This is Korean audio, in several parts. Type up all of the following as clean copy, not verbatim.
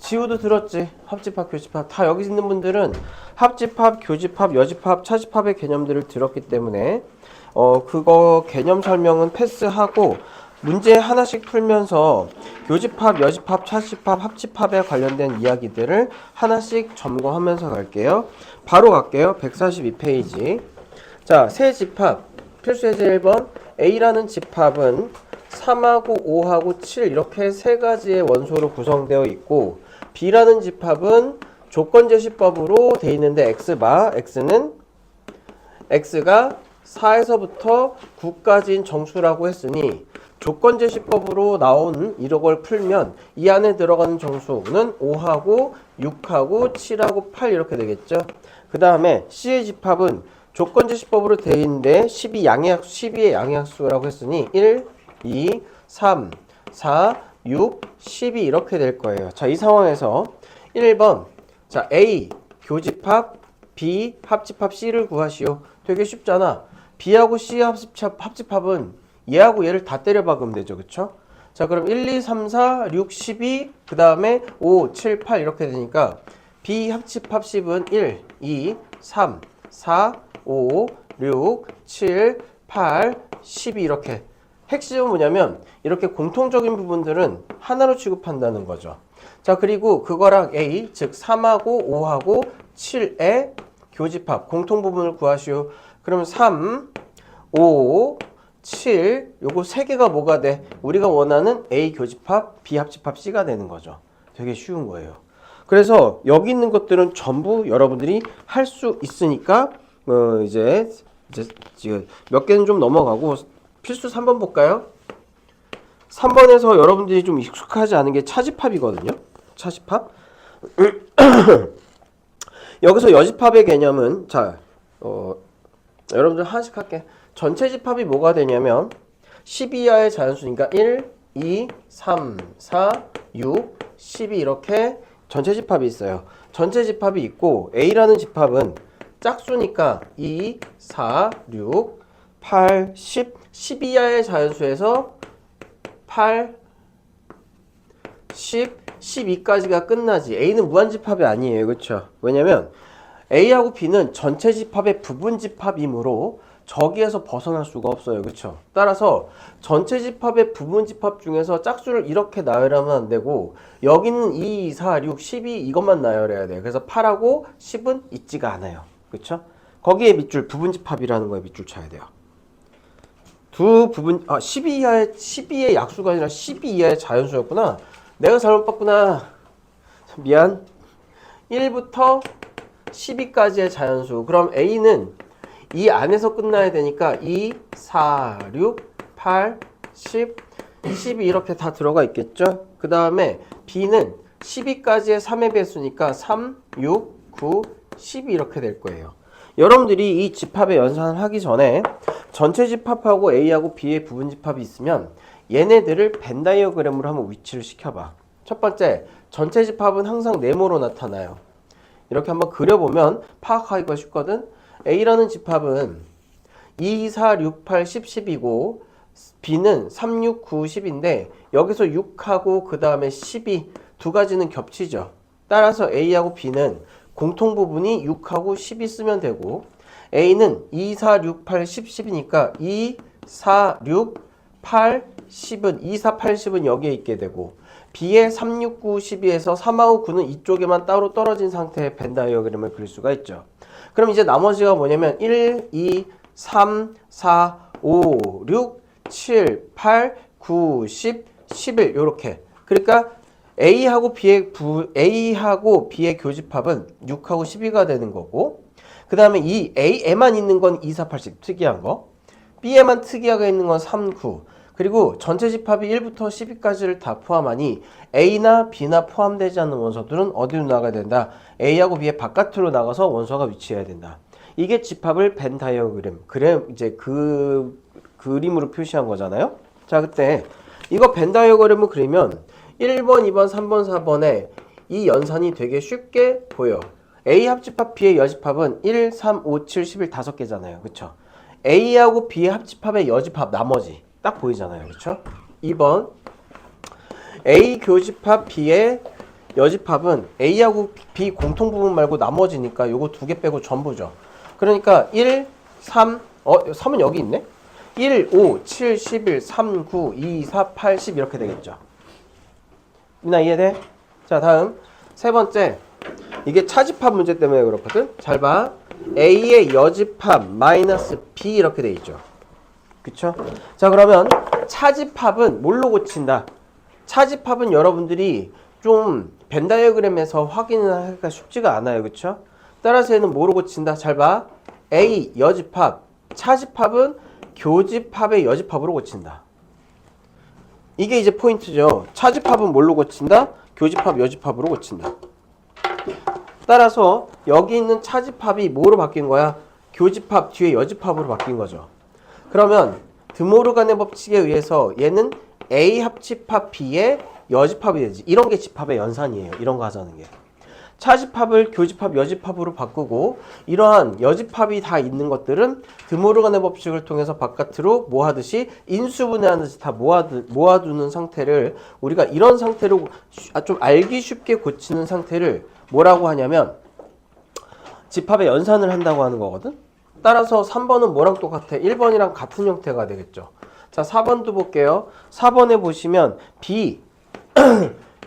지우도 들었지. 합집합, 교집합. 다 여기 있는 분들은 합집합, 교집합, 여집합, 차집합의 개념들을 들었기 때문에 그거 개념 설명은 패스하고 문제 하나씩 풀면서 교집합, 여집합, 차집합, 합집합에 관련된 이야기들을 하나씩 점검하면서 갈게요. 바로 갈게요. 142페이지. 자, 세 집합. 필수 예제 1번. A라는 집합은 3하고 5하고 7 이렇게 세 가지의 원소로 구성되어 있고 B라는 집합은 조건제시법으로 되어 있는데 X는 X가 4에서부터 9까지인 정수라고 했으니 조건제시법으로 나온 이걸 풀면 이 안에 들어가는 정수는 5하고 6하고 7하고 8 이렇게 되겠죠. 그 다음에 C의 집합은 조건제시법으로 되어 있는데 12의 양의학수라고 했으니 1, 2, 3, 4, 6, 12 이렇게 될 거예요. 자, 이 상황에서 1번 자 A 교집합, B 합집합 C를 구하시오. 되게 쉽잖아. B하고 C 합집합은 얘하고 얘를 다 때려 박으면 되죠. 그쵸? 자, 그럼 1, 2, 3, 4, 6, 12, 그 다음에 5, 7, 8 이렇게 되니까 B 합집합 C는 1, 2, 3, 4, 5, 6, 7, 8, 12 이렇게. 핵심은 뭐냐면 이렇게 공통적인 부분들은 하나로 취급한다는 거죠. 자, 그리고 그거랑 A, 즉 3하고 5하고 7의 교집합, 공통 부분을 구하시오. 그러면 3, 5, 7, 요거 세 개가 뭐가 돼? 우리가 원하는 A 교집합, B 합집합 C가 되는 거죠. 되게 쉬운 거예요. 그래서 여기 있는 것들은 전부 여러분들이 할 수 있으니까 이제 몇 개는 좀 넘어가고 필수 3번 볼까요? 3번에서 여러분들이 좀 익숙하지 않은 게 차집합이거든요. 차집합. 여기서 여집합의 개념은 자, 여러분들 하나씩 할게. 전체 집합이 뭐가 되냐면 10 이하의 자연수니까 1, 2, 3, 4, 6, 12 이렇게 전체 집합이 있어요. 전체 집합이 있고 A라는 집합은 짝수니까 2, 4, 6, 8, 10, 10 이하의 자연수에서 8, 10, 12까지가 끝나지. A는 무한집합이 아니에요. 그렇죠? 왜냐면 A하고 B는 전체 집합의 부분 집합이므로 저기에서 벗어날 수가 없어요. 그렇죠? 따라서 전체 집합의 부분 집합 중에서 짝수를 이렇게 나열하면 안 되고 여기는 2, 4, 6, 12 이것만 나열해야 돼요. 그래서 8하고 10은 있지가 않아요. 그렇죠? 거기에 밑줄 부분 집합이라는 거에 밑줄 쳐야 돼요. 두 부분 12의 약수가 아니라 12 이하의 자연수였구나. 내가 잘못 봤구나. 미안. 1부터 12까지의 자연수. 그럼 A는 이 안에서 끝나야 되니까 2, 4, 6, 8, 10, 12 이렇게 다 들어가 있겠죠? 그 다음에 B는 12까지의 3의 배수니까 3, 6, 9, 12 이렇게 될 거예요. 여러분들이 이 집합의 연산을 하기 전에 전체 집합하고 A하고 B의 부분 집합이 있으면 얘네들을 벤 다이어그램으로 한번 위치를 시켜봐. 첫 번째, 전체 집합은 항상 네모로 나타나요. 이렇게 한번 그려보면 파악하기가 쉽거든. A라는 집합은 2, 4, 6, 8, 10, 10이고 B는 3, 6, 9, 10인데 여기서 6하고 그 다음에 12 두 가지는 겹치죠. 따라서 A하고 B는 공통 부분이 6하고 10이 쓰면 되고 A는 2, 4, 6, 8, 10, 10이니까 2, 4, 6, 8, 10은 2, 4, 8, 10은 여기에 있게 되고 B의 3, 6, 9, 12에서 3하고 9는 이쪽에만 따로 떨어진 상태의 벤 다이어그램을 그릴 수가 있죠. 그럼 이제 나머지가 뭐냐면 1, 2, 3, 4, 5, 6, 7, 8, 9, 10, 11 요렇게. 그러니까 A하고 B의 교집합은 6하고 12가 되는 거고 그 다음에 이 A에만 있는 건 2, 4, 8, 10 특이한 거 B에만 특이하게 있는 건 3, 9 그리고 전체 집합이 1부터 12까지를 다 포함하니 A나 B나 포함되지 않는 원소들은 어디로 나가야 된다? A하고 B의 바깥으로 나가서 원소가 위치해야 된다. 이게 집합을 벤 다이어그램 이제 그 그림으로 표시한 거잖아요. 자, 그때 이거 벤 다이어그램을 그리면 1번, 2번, 3번, 4번에 이 연산이 되게 쉽게 보여. A 합집합 B의 여집합은 1, 3, 5, 7, 11 5개잖아요. 그쵸? A하고 B의 합집합의 여집합 나머지 딱 보이잖아요. 그쵸? 2번 A 교집합 B의 여집합은 A하고 B 공통 부분 말고 나머지니까 요거 두 개 빼고 전부죠. 그러니까 1, 3, 3은 여기 있네? 1, 5, 7, 11, 3, 9, 2, 4, 8, 10 이렇게 되겠죠. 이나 이해돼? 자, 다음 세 번째. 이게 차집합 문제 때문에 그렇거든? 잘 봐. A의 여집합 마이너스 B 이렇게 돼 있죠. 그쵸? 자, 그러면 차집합은 뭘로 고친다? 차집합은 여러분들이 좀 벤 다이어그램에서 확인을 하기가 쉽지가 않아요. 그쵸? 따라서 얘는 뭐로 고친다? 잘 봐. A 여집합, 차집합은 교집합의 여집합으로 고친다. 이게 이제 포인트죠. 차집합은 뭘로 고친다? 교집합, 여집합으로 고친다. 따라서 여기 있는 차집합이 뭐로 바뀐 거야? 교집합 뒤에 여집합으로 바뀐 거죠. 그러면 드모르간의 법칙에 의해서 얘는 A 합집합 B의 여집합이 되지. 이런 게 집합의 연산이에요. 이런 거 하자는 게. 차집합을 교집합, 여집합으로 바꾸고 이러한 여집합이 다 있는 것들은 드모르간의 법칙을 통해서 바깥으로 뭐 하듯이 인수분해하듯이 다 모아두는 상태를 우리가 이런 상태로 좀 알기 쉽게 고치는 상태를 뭐라고 하냐면 집합의 연산을 한다고 하는 거거든. 따라서 3번은 뭐랑 똑같아? 1번이랑 같은 형태가 되겠죠. 자, 4번도 볼게요. 4번에 보시면 B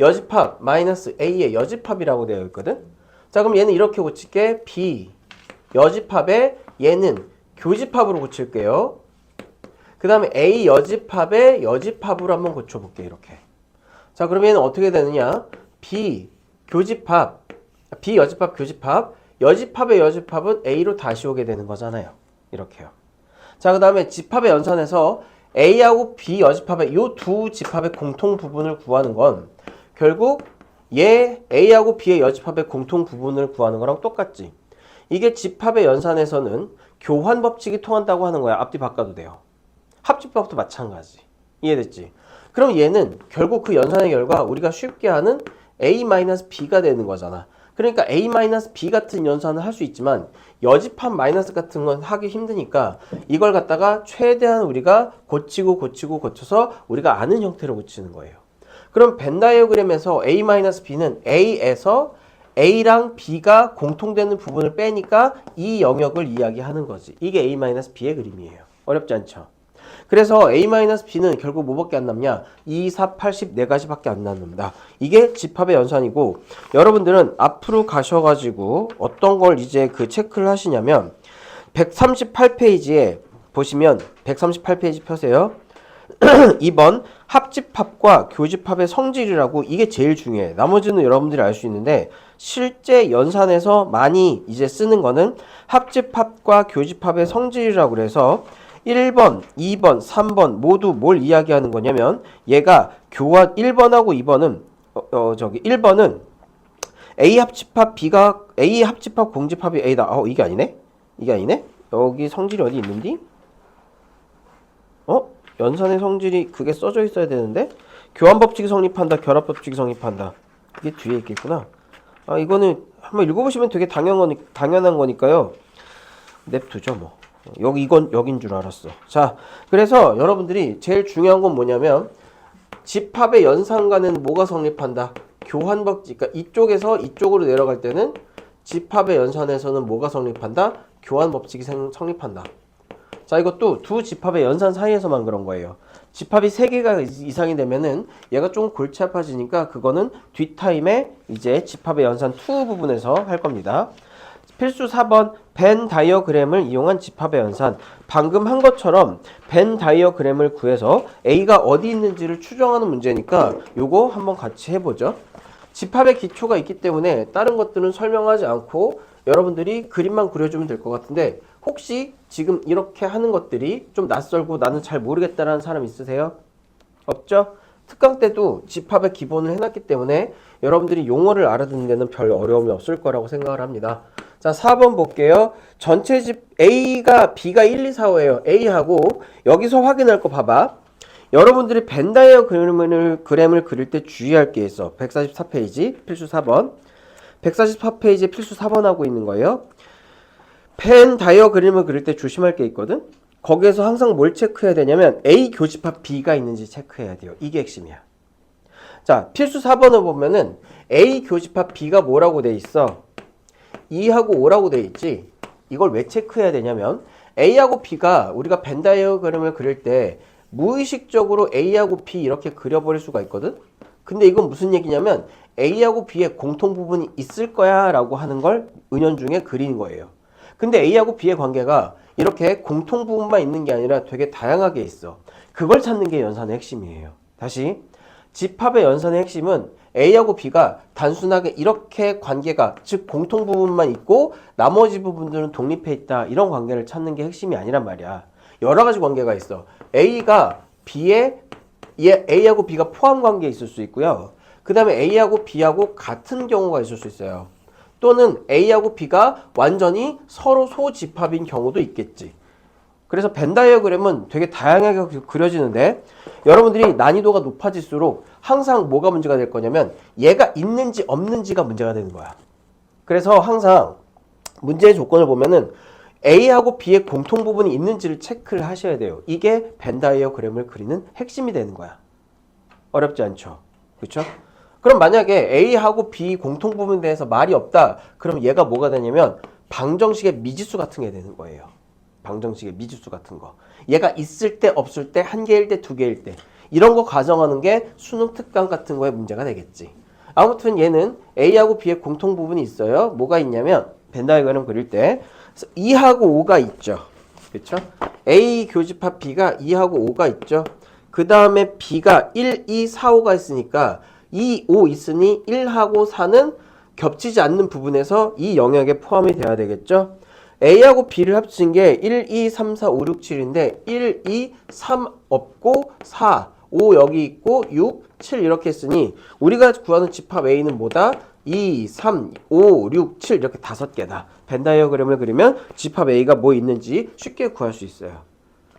여집합 마이너스 A의 여집합이라고 되어 있거든. 자, 그럼 얘는 이렇게 고칠게. B 여집합에 얘는 교집합으로 고칠게요. 그 다음에 A 여집합에 여집합으로 한번 고쳐볼게. 이렇게. 자, 그럼 얘는 어떻게 되느냐? B 교집합, B 여집합 교집합, 여집합의 여집합은 A로 다시 오게 되는 거잖아요. 이렇게요. 자, 그 다음에 집합의 연산에서 A하고 B 여집합의 이 두 집합의 공통 부분을 구하는 건 결국 얘 A하고 B의 여집합의 공통 부분을 구하는 거랑 똑같지. 이게 집합의 연산에서는 교환 법칙이 통한다고 하는 거야. 앞뒤 바꿔도 돼요. 합집합도 마찬가지. 이해됐지? 그럼 얘는 결국 그 연산의 결과 우리가 쉽게 하는 A-B가 되는 거잖아. 그러니까 A-B 같은 연산을 할 수 있지만 여집합 마이너스 같은 건 하기 힘드니까 이걸 갖다가 최대한 우리가 고쳐서 우리가 아는 형태로 고치는 거예요. 그럼 벤 다이어그램에서 A-B는 A에서 A랑 B가 공통되는 부분을 빼니까 이 영역을 이야기하는 거지. 이게 A-B의 그림이에요. 어렵지 않죠? 그래서 A-B는 결국 뭐밖에 안 남냐? 2, 4, 80 4가지밖에 안 남는다. 이게 집합의 연산이고 여러분들은 앞으로 가셔가지고 어떤 걸 이제 그 체크를 하시냐면 138페이지에 보시면 138페이지 펴세요. 2번 합집합과 교집합의 성질이라고 이게 제일 중요해. 나머지는 여러분들이 알 수 있는데 실제 연산에서 많이 이제 쓰는 거는 합집합과 교집합의 성질이라고 그래서 1번, 2번, 3번 모두 뭘 이야기하는 거냐면 얘가 교환 1번하고 2번은 1번은 A 합집합 B가 A 합집합 공집합이 A다. 이게 아니네? 이게 아니네? 여기 성질이 어디 있는디? 연산의 성질이 그게 써져 있어야 되는데 교환 법칙이 성립한다. 결합 법칙이 성립한다. 그게 뒤에 있겠구나. 이거는 한번 읽어보시면 되게 당연한 거니까요. 냅두죠 뭐. 이건 여긴 줄 알았어. 자, 그래서 여러분들이 제일 중요한 건 뭐냐면 집합의 연산과는 뭐가 성립한다? 교환 법칙. 그러니까 이쪽에서 이쪽으로 내려갈 때는 집합의 연산에서는 뭐가 성립한다? 교환 법칙이 성립한다. 자, 이것도 두 집합의 연산 사이에서만 그런 거예요. 집합이 3개가 이상이 되면은 얘가 좀 골치 아파지니까 그거는 뒷타임에 이제 집합의 연산 2 부분에서 할 겁니다. 필수 4번 벤 다이어그램을 이용한 집합의 연산. 방금 한 것처럼 벤 다이어그램을 구해서 A가 어디 있는지를 추정하는 문제니까 요거 한번 같이 해보죠. 집합의 기초가 있기 때문에 다른 것들은 설명하지 않고 여러분들이 그림만 그려주면 될 것 같은데 혹시 지금 이렇게 하는 것들이 좀 낯설고 나는 잘 모르겠다라는 사람 있으세요? 없죠? 특강 때도 집합의 기본을 해놨기 때문에 여러분들이 용어를 알아듣는 데는 별 어려움이 없을 거라고 생각을 합니다. 자, 4번 볼게요. 전체 집 A가 B가 1, 2, 4, 5예요. A하고 여기서 확인할 거 봐봐. 여러분들이 벤 다이어그램을 그릴 때 주의할 게 있어. 144페이지 필수 4번. 144페이지에 필수 4번 하고 있는 거예요. 벤 다이어그램을 그릴 때 조심할 게 있거든. 거기에서 항상 뭘 체크해야 되냐면 A 교집합 B가 있는지 체크해야 돼요. 이게 핵심이야. 자, 필수 4번을 보면은 A 교집합 B가 뭐라고 돼 있어? 2하고 5라고 돼 있지. 이걸 왜 체크해야 되냐면 A하고 B가 우리가 벤 다이어그램을 그릴 때 무의식적으로 A하고 B 이렇게 그려버릴 수가 있거든. 근데 이건 무슨 얘기냐면 A하고 B의 공통 부분이 있을 거야 라고 하는 걸 은연중에 그리는 거예요. 근데 A하고 B의 관계가 이렇게 공통 부분만 있는 게 아니라 되게 다양하게 있어. 그걸 찾는 게 연산의 핵심이에요. 다시, 집합의 연산의 핵심은 A하고 B가 단순하게 이렇게 관계가, 즉 공통 부분만 있고 나머지 부분들은 독립해 있다, 이런 관계를 찾는 게 핵심이 아니란 말이야. 여러 가지 관계가 있어. A가 B에, A하고 B가 포함 관계에 있을 수 있고요. 그 다음에 A하고 B하고 같은 경우가 있을 수 있어요. 또는 A하고 B가 완전히 서로 소집합인 경우도 있겠지. 그래서 벤 다이어그램은 되게 다양하게 그려지는데 여러분들이 난이도가 높아질수록 항상 뭐가 문제가 될 거냐면 얘가 있는지 없는지가 문제가 되는 거야. 그래서 항상 문제의 조건을 보면은 A하고 B의 공통 부분이 있는지를 체크를 하셔야 돼요. 이게 벤 다이어그램을 그리는 핵심이 되는 거야. 어렵지 않죠? 그렇죠? 그럼 만약에 A하고 B 공통 부분에 대해서 말이 없다. 그럼 얘가 뭐가 되냐면 방정식의 미지수 같은 게 되는 거예요. 방정식의 미지수 같은 거. 얘가 있을 때 없을 때 한 개일 때 두 개일 때 이런 거 가정하는 게 수능 특강 같은 거에 문제가 되겠지. 아무튼 얘는 A하고 B의 공통 부분이 있어요. 뭐가 있냐면 벤 다이어그램 그릴 때 2하고 5가 있죠. 그렇죠? A 교집합 B가 2하고 5가 있죠. 그 다음에 B가 1, 2, 4, 5가 있으니까 2, 5 있으니 1하고 4는 겹치지 않는 부분에서 이 영역에 포함이 돼야 되겠죠. A하고 B를 합친 게 1, 2, 3, 4, 5, 6, 7인데 1, 2, 3 없고 4, 5 여기 있고 6, 7 이렇게 했으니 우리가 구하는 집합 A는 뭐다? 2, 3, 5, 6, 7 이렇게 5개다. 벤 다이어그램을 그리면 집합 A가 뭐 있는지 쉽게 구할 수 있어요.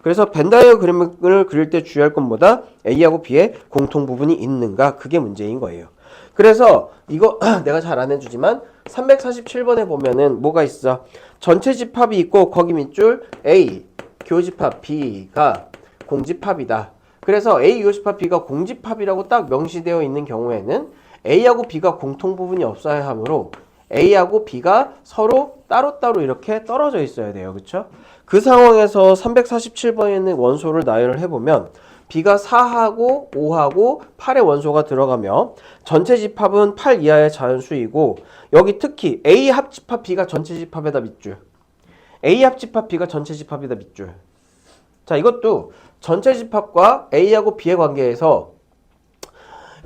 그래서 벤 다이어그램을 그릴 때 주의할 건 뭐다? A하고 B의 공통 부분이 있는가? 그게 문제인 거예요. 그래서 이거 내가 잘 안 해주지만 347번에 보면은 뭐가 있어? 전체 집합이 있고 거기 밑줄 A 교집합 B가 공집합이다. 그래서 A 교집합 B가 공집합이라고 딱 명시되어 있는 경우에는 A하고 B가 공통 부분이 없어야 하므로 A하고 B가 서로 따로따로 이렇게 떨어져 있어야 돼요. 그렇죠? 그 상황에서 347번에는 원소를 나열을 해보면 B가 4하고 5하고 8의 원소가 들어가며 전체 집합은 8 이하의 자연수이고 여기 특히 A 합집합 B가 전체 집합에다 밑줄, A 합집합 B가 전체 집합에다 밑줄. 자, 이것도 전체 집합과 A하고 B의 관계에서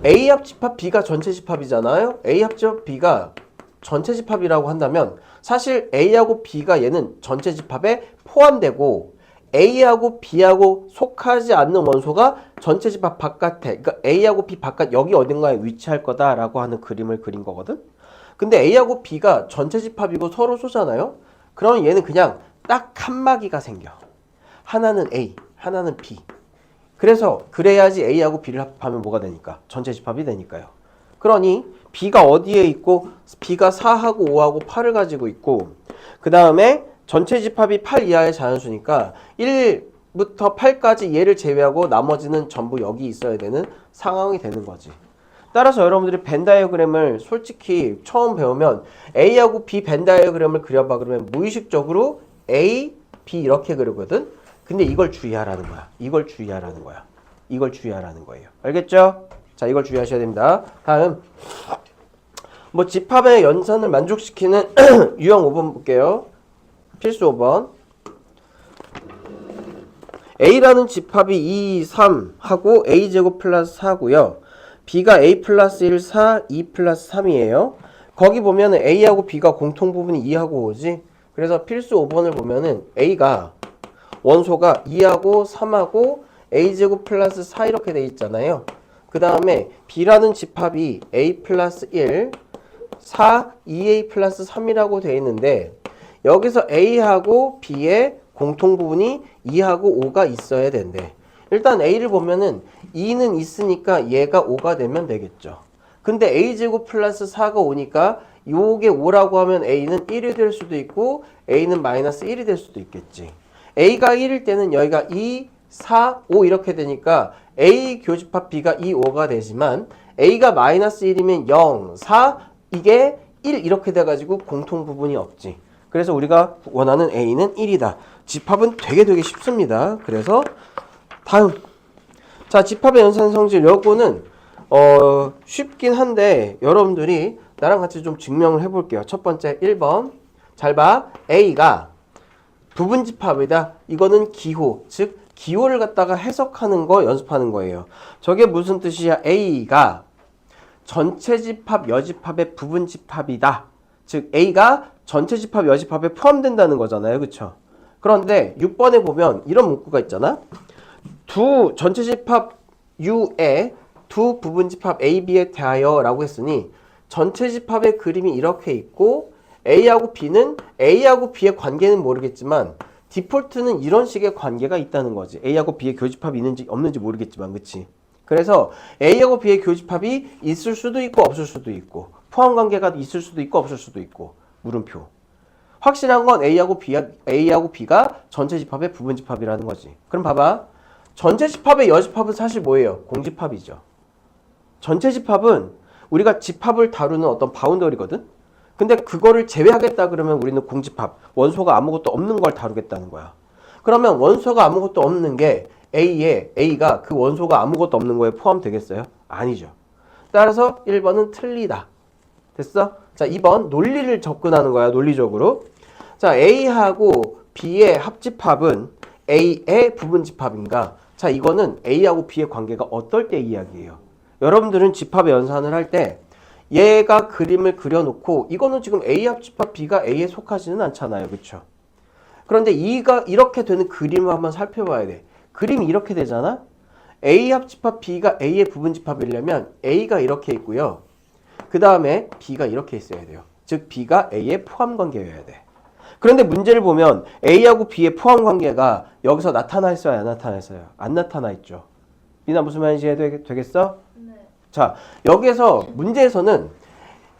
A 합집합 B가 전체 집합이잖아요. A 합집합 B가 전체 집합이라고 한다면 사실 A하고 B가 얘는 전체 집합에 포함되고 A하고 B하고 속하지 않는 원소가 전체 집합 바깥에, 그러니까 A하고 B 바깥 여기 어딘가에 위치할 거다라고 하는 그림을 그린 거거든. 근데 A하고 B가 전체 집합이고 서로 소잖아요. 그러면 얘는 그냥 딱 칸막이가 생겨. 하나는 A, 하나는 B. 그래서 그래야지 A하고 B를 합하면 뭐가 되니까? 전체 집합이 되니까요. 그러니 B가 어디에 있고 B가 4하고 5하고 8을 가지고 있고 그 다음에 전체 집합이 8 이하의 자연수니까 1부터 8까지 얘를 제외하고 나머지는 전부 여기 있어야 되는 상황이 되는 거지. 따라서 여러분들이 벤 다이어그램을 솔직히 처음 배우면 A하고 B 벤 다이어그램을 그려봐 그러면 무의식적으로 A, B 이렇게 그리거든. 근데 이걸 주의하라는 거야. 이걸 주의하라는 거야. 이걸 주의하라는 거예요. 알겠죠? 자, 이걸 주의하셔야 됩니다. 다음 뭐 집합의 연산을 만족시키는 유형 5번 볼게요. 필수 5번. A라는 집합이 2, 3 하고 A제곱 플러스 4고요. B가 A 플러스 1, 4, 2 플러스 3이에요. 거기 보면은 A하고 B가 공통 부분이 2하고 5지. 그래서 필수 5번을 보면은 A가 원소가 2하고 3하고 A제곱 플러스 4 이렇게 돼 있잖아요. 그 다음에 B라는 집합이 A 플러스 1, 4, 2A 플러스 3이라고 돼 있는데 여기서 A하고 B의 공통 부분이 2하고 5가 있어야 된대. 일단 A를 보면은 2는 있으니까 얘가 5가 되면 되겠죠. 근데 A제곱 플러스 4가 오니까 요게 5라고 하면 A는 1이 될 수도 있고 A는 마이너스 1이 될 수도 있겠지. A가 1일 때는 여기가 2, 4, 5 이렇게 되니까 A 교집합 B가 2, 5가 되지만 A가 마이너스 1이면 0, 4, 이게 1 이렇게 돼가지고 공통 부분이 없지. 그래서 우리가 원하는 A는 1이다. 집합은 되게 쉽습니다. 그래서 다음. 자, 집합의 연산 성질. 요거는 쉽긴 한데 여러분들이 나랑 같이 좀 증명을 해볼게요. 첫 번째 1번. 잘 봐. A가 부분집합이다. 이거는 기호, 즉 기호를 갖다가 해석하는 거 연습하는 거예요. 저게 무슨 뜻이야? A가 전체 집합, 여집합의 부분집합이다. 즉 A가 전체 집합, 여집합에 포함된다는 거잖아요. 그쵸? 그런데 6번에 보면 이런 문구가 있잖아. 두 전체 집합 U에 두 부분집합 A, B에 대하여 라고 했으니 전체 집합의 그림이 이렇게 있고 A하고 B는 A하고 B의 관계는 모르겠지만 디폴트는 이런 식의 관계가 있다는 거지. A하고 B의 교집합이 있는지 없는지 모르겠지만 그치? 그래서 A하고 B의 교집합이 있을 수도 있고 없을 수도 있고 포함 관계가 있을 수도 있고 없을 수도 있고 물음표. 확실한 건 A하고 B가 전체 집합의 부분 집합이라는 거지. 그럼 봐봐. 전체 집합의 여집합은 사실 뭐예요? 공집합이죠. 전체 집합은 우리가 집합을 다루는 어떤 바운더리거든? 근데 그거를 제외하겠다 그러면 우리는 공집합, 원소가 아무것도 없는 걸 다루겠다는 거야. 그러면 원소가 아무것도 없는 게 A가 그 원소가 아무것도 없는 거에 포함되겠어요? 아니죠. 따라서 1번은 틀리다. 됐어? 자, 2번 논리를 접근하는 거야, 논리적으로. 자, A하고 B의 합집합은 A의 부분집합인가? 자, 이거는 A하고 B의 관계가 어떨 때 이야기예요? 여러분들은 집합의 연산을 할 때 얘가 그림을 그려놓고 이거는 지금 A 합집합 B가 A에 속하지는 않잖아요. 그렇죠? 그런데 이렇게 되는 그림을 한번 살펴봐야 돼. 그림이 이렇게 되잖아? A 합집합 B가 A의 부분집합이려면 A가 이렇게 있고요. 그 다음에 B가 이렇게 있어야 돼요. 즉 B가 A의 포함관계여야 돼. 그런데 문제를 보면 A하고 B의 포함관계가 여기서 나타나 있어요? 안 나타나 있어요? 안 나타나 있죠. 미나 무슨 말인지 이해 되겠어? 자, 여기에서 문제에서는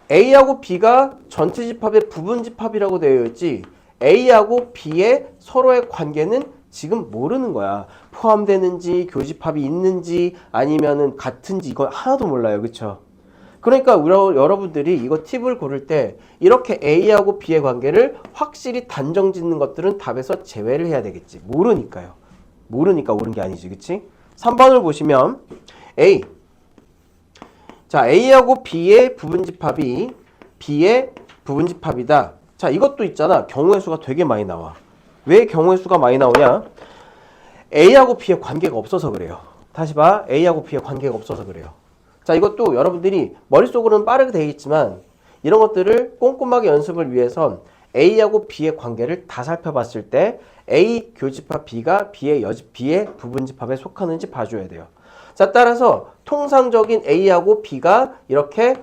A하고 B가 전체 집합의 부분 집합이라고 되어 있지 A하고 B의 서로의 관계는 지금 모르는 거야. 포함되는지 교집합이 있는지 아니면은 같은지 이거 하나도 몰라요. 그쵸? 그러니까 여러분들이 이거 팁을 고를 때 이렇게 A하고 B의 관계를 확실히 단정 짓는 것들은 답에서 제외를 해야 되겠지. 모르니까요. 모르니까 옳은 게 아니지. 그치? 3번을 보시면 자, A하고 B의 부분집합이 B의 부분집합이다. 자, 이것도 있잖아. 경우의 수가 되게 많이 나와. 왜 경우의 수가 많이 나오냐? A하고 B의 관계가 없어서 그래요. 다시 봐. A하고 B의 관계가 없어서 그래요. 자, 이것도 여러분들이 머릿속으로는 빠르게 되어 있지만 이런 것들을 꼼꼼하게 연습을 위해선 A하고 B의 관계를 다 살펴봤을 때 A 교집합 B가 B의 부분집합에 속하는지 봐줘야 돼요. 자, 따라서 통상적인 A하고 B가 이렇게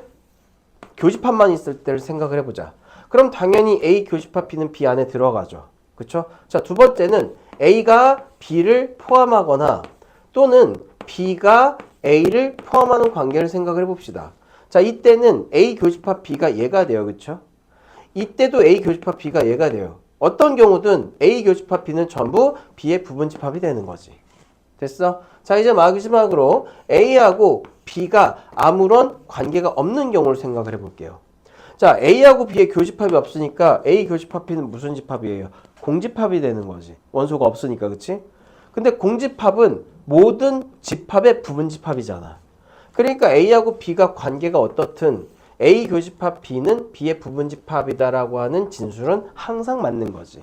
교집합만 있을 때를 생각을 해보자. 그럼 당연히 A 교집합 B는 B 안에 들어가죠. 그쵸? 자, 두 번째는 A가 B를 포함하거나 또는 B가 A를 포함하는 관계를 생각을 해봅시다. 자, 이때는 A 교집합 B가 얘가 돼요. 그쵸? 이때도 A 교집합 B가 얘가 돼요. 어떤 경우든 A 교집합 B는 전부 B의 부분집합이 되는 거지. 됐어? 자, 이제 마지막으로 A하고 B가 아무런 관계가 없는 경우를 생각을 해볼게요. 자, A하고 B의 교집합이 없으니까 A 교집합 B는 무슨 집합이에요? 공집합이 되는 거지. 원소가 없으니까, 그치? 근데 공집합은 모든 집합의 부분집합이잖아. 그러니까 A하고 B가 관계가 어떻든 A 교집합 B는 B의 부분집합이다라고 하는 진술은 항상 맞는 거지.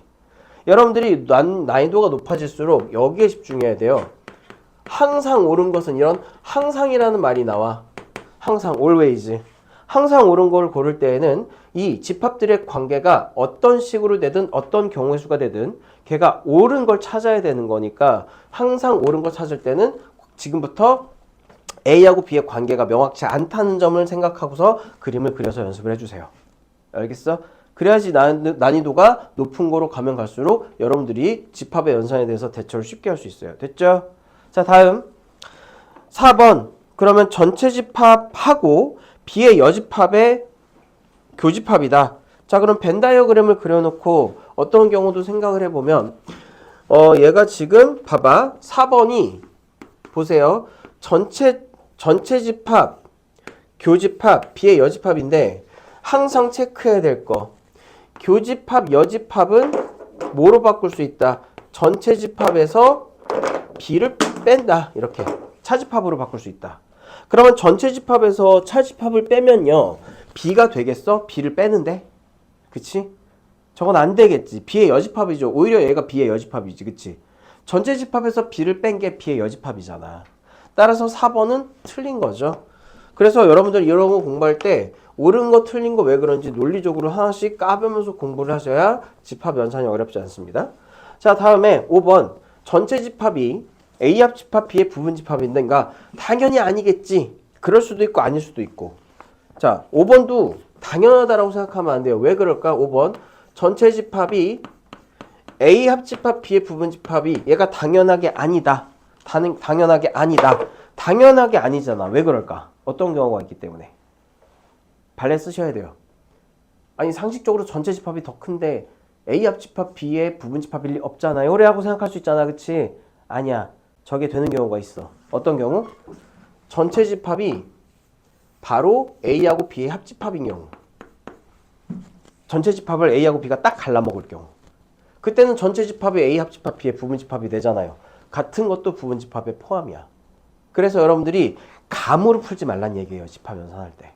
여러분들이 난이도가 높아질수록 여기에 집중해야 돼요. 항상 옳은 것은 이런 항상이라는 말이 나와. 항상, always. 항상 옳은 걸 고를 때에는 이 집합들의 관계가 어떤 식으로 되든 어떤 경우의 수가 되든 걔가 옳은 걸 찾아야 되는 거니까 항상 옳은 걸 찾을 때는 지금부터 A하고 B의 관계가 명확치 않다는 점을 생각하고서 그림을 그려서 연습을 해주세요. 알겠어? 그래야지 난이도가 높은 거로 가면 갈수록 여러분들이 집합의 연산에 대해서 대처를 쉽게 할 수 있어요. 됐죠? 자, 다음 4번. 그러면 전체 집합하고 B의 여집합의 교집합이다. 자, 그럼 벤 다이어그램을 그려놓고 어떤 경우도 생각을 해보면 얘가 지금 봐봐. 4번이 보세요. 전체 집합 교집합, B의 여집합인데 항상 체크해야 될 거. 교집합, 여집합은 뭐로 바꿀 수 있다? 전체 집합에서 B를 뺀다. 이렇게 차집합으로 바꿀 수 있다. 그러면 전체 집합에서 차집합을 빼면요. B가 되겠어? B를 빼는데? 그치? 저건 안 되겠지. B의 여집합이죠. 오히려 얘가 B의 여집합이지. 그치? 전체 집합에서 B를 뺀 게 B의 여집합이잖아. 따라서 4번은 틀린 거죠. 그래서 여러분들 이런 거 공부할 때 옳은 거 틀린 거 왜 그런지 논리적으로 하나씩 까보면서 공부를 하셔야 집합 연산이 어렵지 않습니다. 자, 다음에 5번. 전체 집합이 A합 집합 B의 부분 집합인데 그러니까 당연히 아니겠지. 그럴 수도 있고 아닐 수도 있고. 자, 5번도 당연하다라고 생각하면 안 돼요. 왜 그럴까? 5번. 전체 집합이 A합 집합 B의 부분 집합이 얘가 당연하게 아니다. 당연하게 아니다. 당연하게 아니잖아. 왜 그럴까? 어떤 경우가 있기 때문에. 발레 쓰셔야 돼요. 아니 상식적으로 전체 집합이 더 큰데 A합 집합 B의 부분 집합일 리 없잖아요. 라고 생각할 수 있잖아. 그치? 아니야. 저게 되는 경우가 있어. 어떤 경우? 전체 집합이 바로 A하고 B의 합집합인 경우. 전체 집합을 A하고 B가 딱 갈라먹을 경우. 그때는 전체 집합이 A 합집합 B의 부분 집합이 되잖아요. 같은 것도 부분 집합의 포함이야. 그래서 여러분들이 감으로 풀지 말란 얘기예요. 집합 연산할 때.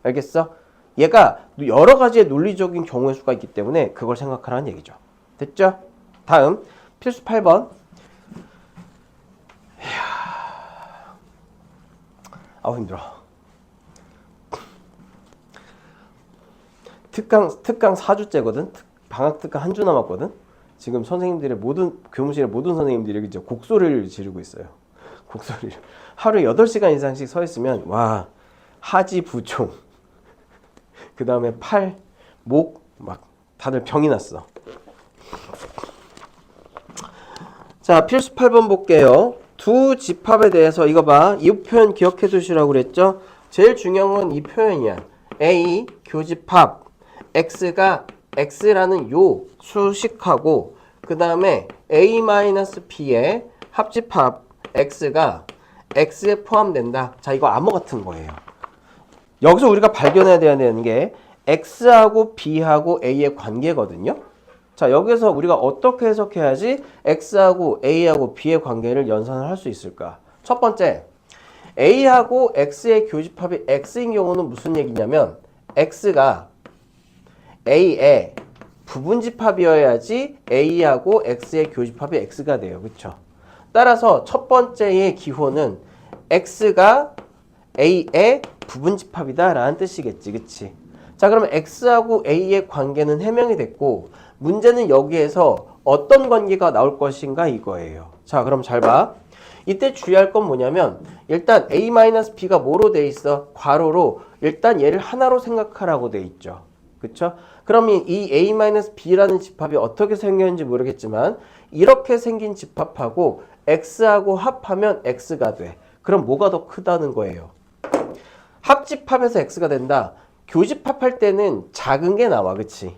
알겠어? 얘가 여러 가지의 논리적인 경우의 수가 있기 때문에 그걸 생각하라는 얘기죠. 됐죠? 다음 필수 8번. 아우 힘들어. 특강 4주째거든. 방학 특강 한 주 남았거든. 지금 선생님들의 교무실의 모든 선생님들이 이제 곡소리를 지르고 있어요. 곡소리를. 하루에 8시간 이상씩 서 있으면 와 하지 부총. 그 다음에 팔, 목 막 다들 병이 났어. 자, 필수 8번 볼게요. 두 집합에 대해서 이거 봐. 이 표현 기억해 두시라고 그랬죠? 제일 중요한 건 이 표현이야. A 교집합 X가 X라는 요 수식하고 그 다음에 A-B의 합집합 X가 X에 포함된다. 자, 이거 암호 같은 거예요. 여기서 우리가 발견해야 되는 게 X하고 B하고 A의 관계거든요. 자, 여기서 우리가 어떻게 해석해야지 X하고 A하고 B의 관계를 연산을 할 수 있을까? 첫 번째, A하고 X의 교집합이 X인 경우는 무슨 얘기냐면 X가 A의 부분집합이어야지 A하고 X의 교집합이 X가 돼요. 그렇죠? 따라서 첫 번째의 기호는 X가 A의 부분집합이다 라는 뜻이겠지. 그치? 자, 그러면 X하고 A의 관계는 해명이 됐고 문제는 여기에서 어떤 관계가 나올 것인가 이거예요. 자, 그럼 잘 봐. 이때 주의할 건 뭐냐면 일단 A-B가 뭐로 돼 있어? 괄호로 일단 얘를 하나로 생각하라고 돼 있죠. 그쵸? 그러면 이 A-B라는 집합이 어떻게 생겼는지 모르겠지만 이렇게 생긴 집합하고 X하고 합하면 X가 돼. 그럼 뭐가 더 크다는 거예요? 합집합에서 X가 된다. 교집합할 때는 작은 게 나와. 그치?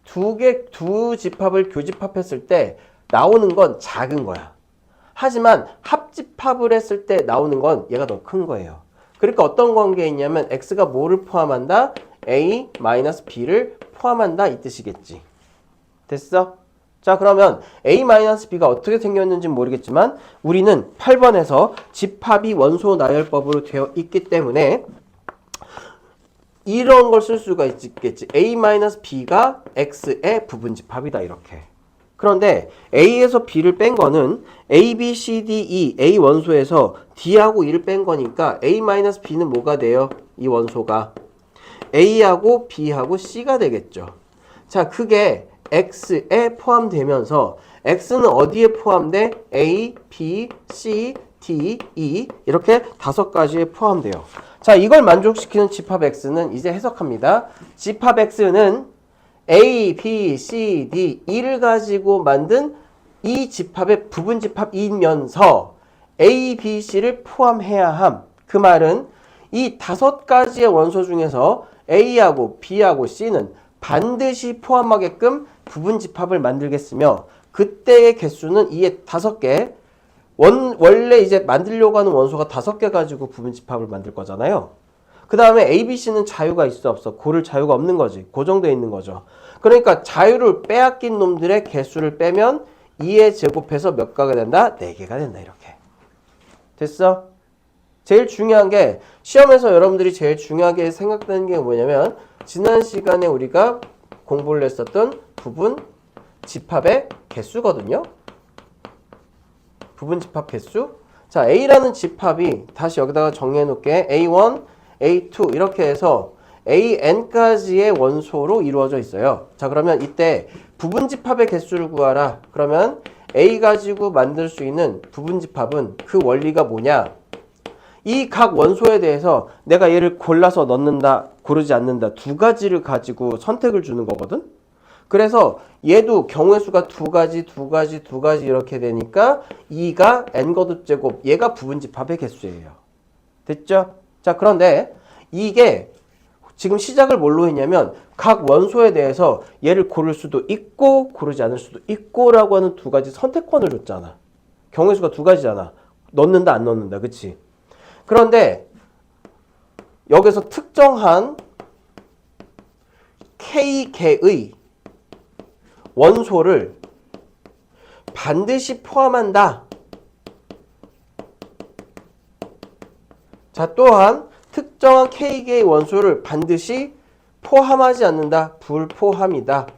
두 집합을 교집합했을 때 나오는 건 작은 거야. 하지만 합집합을 했을 때 나오는 건 얘가 더 큰 거예요. 그러니까 어떤 관계에 있냐면 X가 뭐를 포함한다? A-B를 포함한다 이 뜻이겠지. 됐어? 자, 그러면 A-B가 어떻게 생겼는지 모르겠지만 우리는 8번에서 집합이 원소 나열법으로 되어 있기 때문에 이런 걸 쓸 수가 있겠지. A-B가 X의 부분집합이다 이렇게. 그런데 A에서 B를 뺀 거는 A, B, C, D, E, A 원소에서 D하고 E를 뺀 거니까 A-B는 뭐가 돼요? 이 원소가 A하고 B하고 C가 되겠죠. 자, 그게 X에 포함되면서 X는 어디에 포함돼? A, B, C, D, E 이렇게 5가지에 포함돼요. 자, 이걸 만족시키는 집합 X는 이제 해석합니다. 집합 X는 A, B, C, D, E를 가지고 만든 이 집합의 부분 집합이면서 A, B, C를 포함해야 함. 그 말은 이 5가지의 원소 중에서 A하고 B하고 C는 반드시 포함하게끔 부분 집합을 만들겠으며 그때의 개수는 이에 5개. 원래 이제 만들려고 하는 원소가 5개 가지고 부분 집합을 만들 거잖아요. 그 다음에 A, B, C는 자유가 있어 없어? 고를 자유가 없는 거지. 고정되어 있는 거죠. 그러니까 자유를 빼앗긴 놈들의 개수를 빼면 2에 제곱해서 몇 개가 된다? 4개가 된다. 이렇게. 됐어? 제일 중요한 게 시험에서 여러분들이 제일 중요하게 생각되는 게 뭐냐면 지난 시간에 우리가 공부를 했었던 부분 집합의 개수거든요. 부분 집합 개수. 자, A라는 집합이 다시 여기다가 정리해 놓을게. A1, A2 이렇게 해서 AN까지의 원소로 이루어져 있어요. 자, 그러면 이때 부분 집합의 개수를 구하라. 그러면 A 가지고 만들 수 있는 부분 집합은 그 원리가 뭐냐? 이 각 원소에 대해서 내가 얘를 골라서 넣는다, 고르지 않는다 두 가지를 가지고 선택을 주는 거거든. 그래서 얘도 경우의 수가 두 가지 이렇게 되니까 2가 n거듭 제곱, 얘가 부분 집합의 개수예요. 됐죠? 자, 그런데 이게 지금 시작을 뭘로 했냐면 각 원소에 대해서 얘를 고를 수도 있고 고르지 않을 수도 있고 라고 하는 두 가지 선택권을 줬잖아. 경우의 수가 두 가지잖아. 넣는다 안 넣는다. 그치? 그런데 여기서 특정한 K개의 원소를 반드시 포함한다. 자, 또한 특정한 K개의 원소를 반드시 포함하지 않는다. 불포함이다.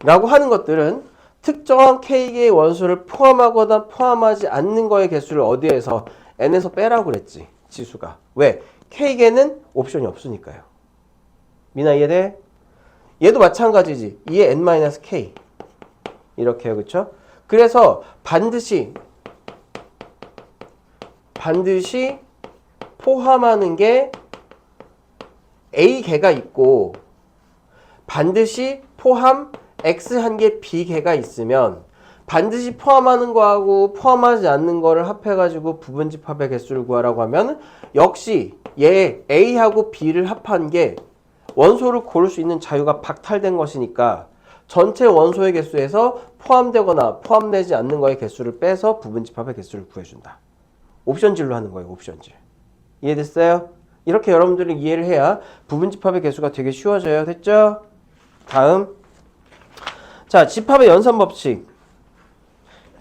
라고 하는 것들은 특정한 K개의 원소를 포함하거나 포함하지 않는 거의 개수를 어디에서? n에서 빼라고 그랬지. 지수가. 왜? K개는 옵션이 없으니까요. 미나 이해돼? 얘도 마찬가지지. 2의 n-k. 이렇게요. 그쵸? 그래서 반드시 포함하는 게 A개가 있고 반드시 포함 X1개 B개가 있으면 반드시 포함하는 거하고 포함하지 않는 거를 합해가지고 부분집합의 개수를 구하라고 하면 역시 얘 A하고 B를 합한 게 원소를 고를 수 있는 자유가 박탈된 것이니까 전체 원소의 개수에서 포함되거나 포함되지 않는 거의 개수를 빼서 부분집합의 개수를 구해준다. 옵션질로 하는 거예요. 옵션질. 이해됐어요? 이렇게 여러분들이 이해를 해야 부분집합의 개수가 되게 쉬워져요. 됐죠? 다음. 자, 집합의 연산법칙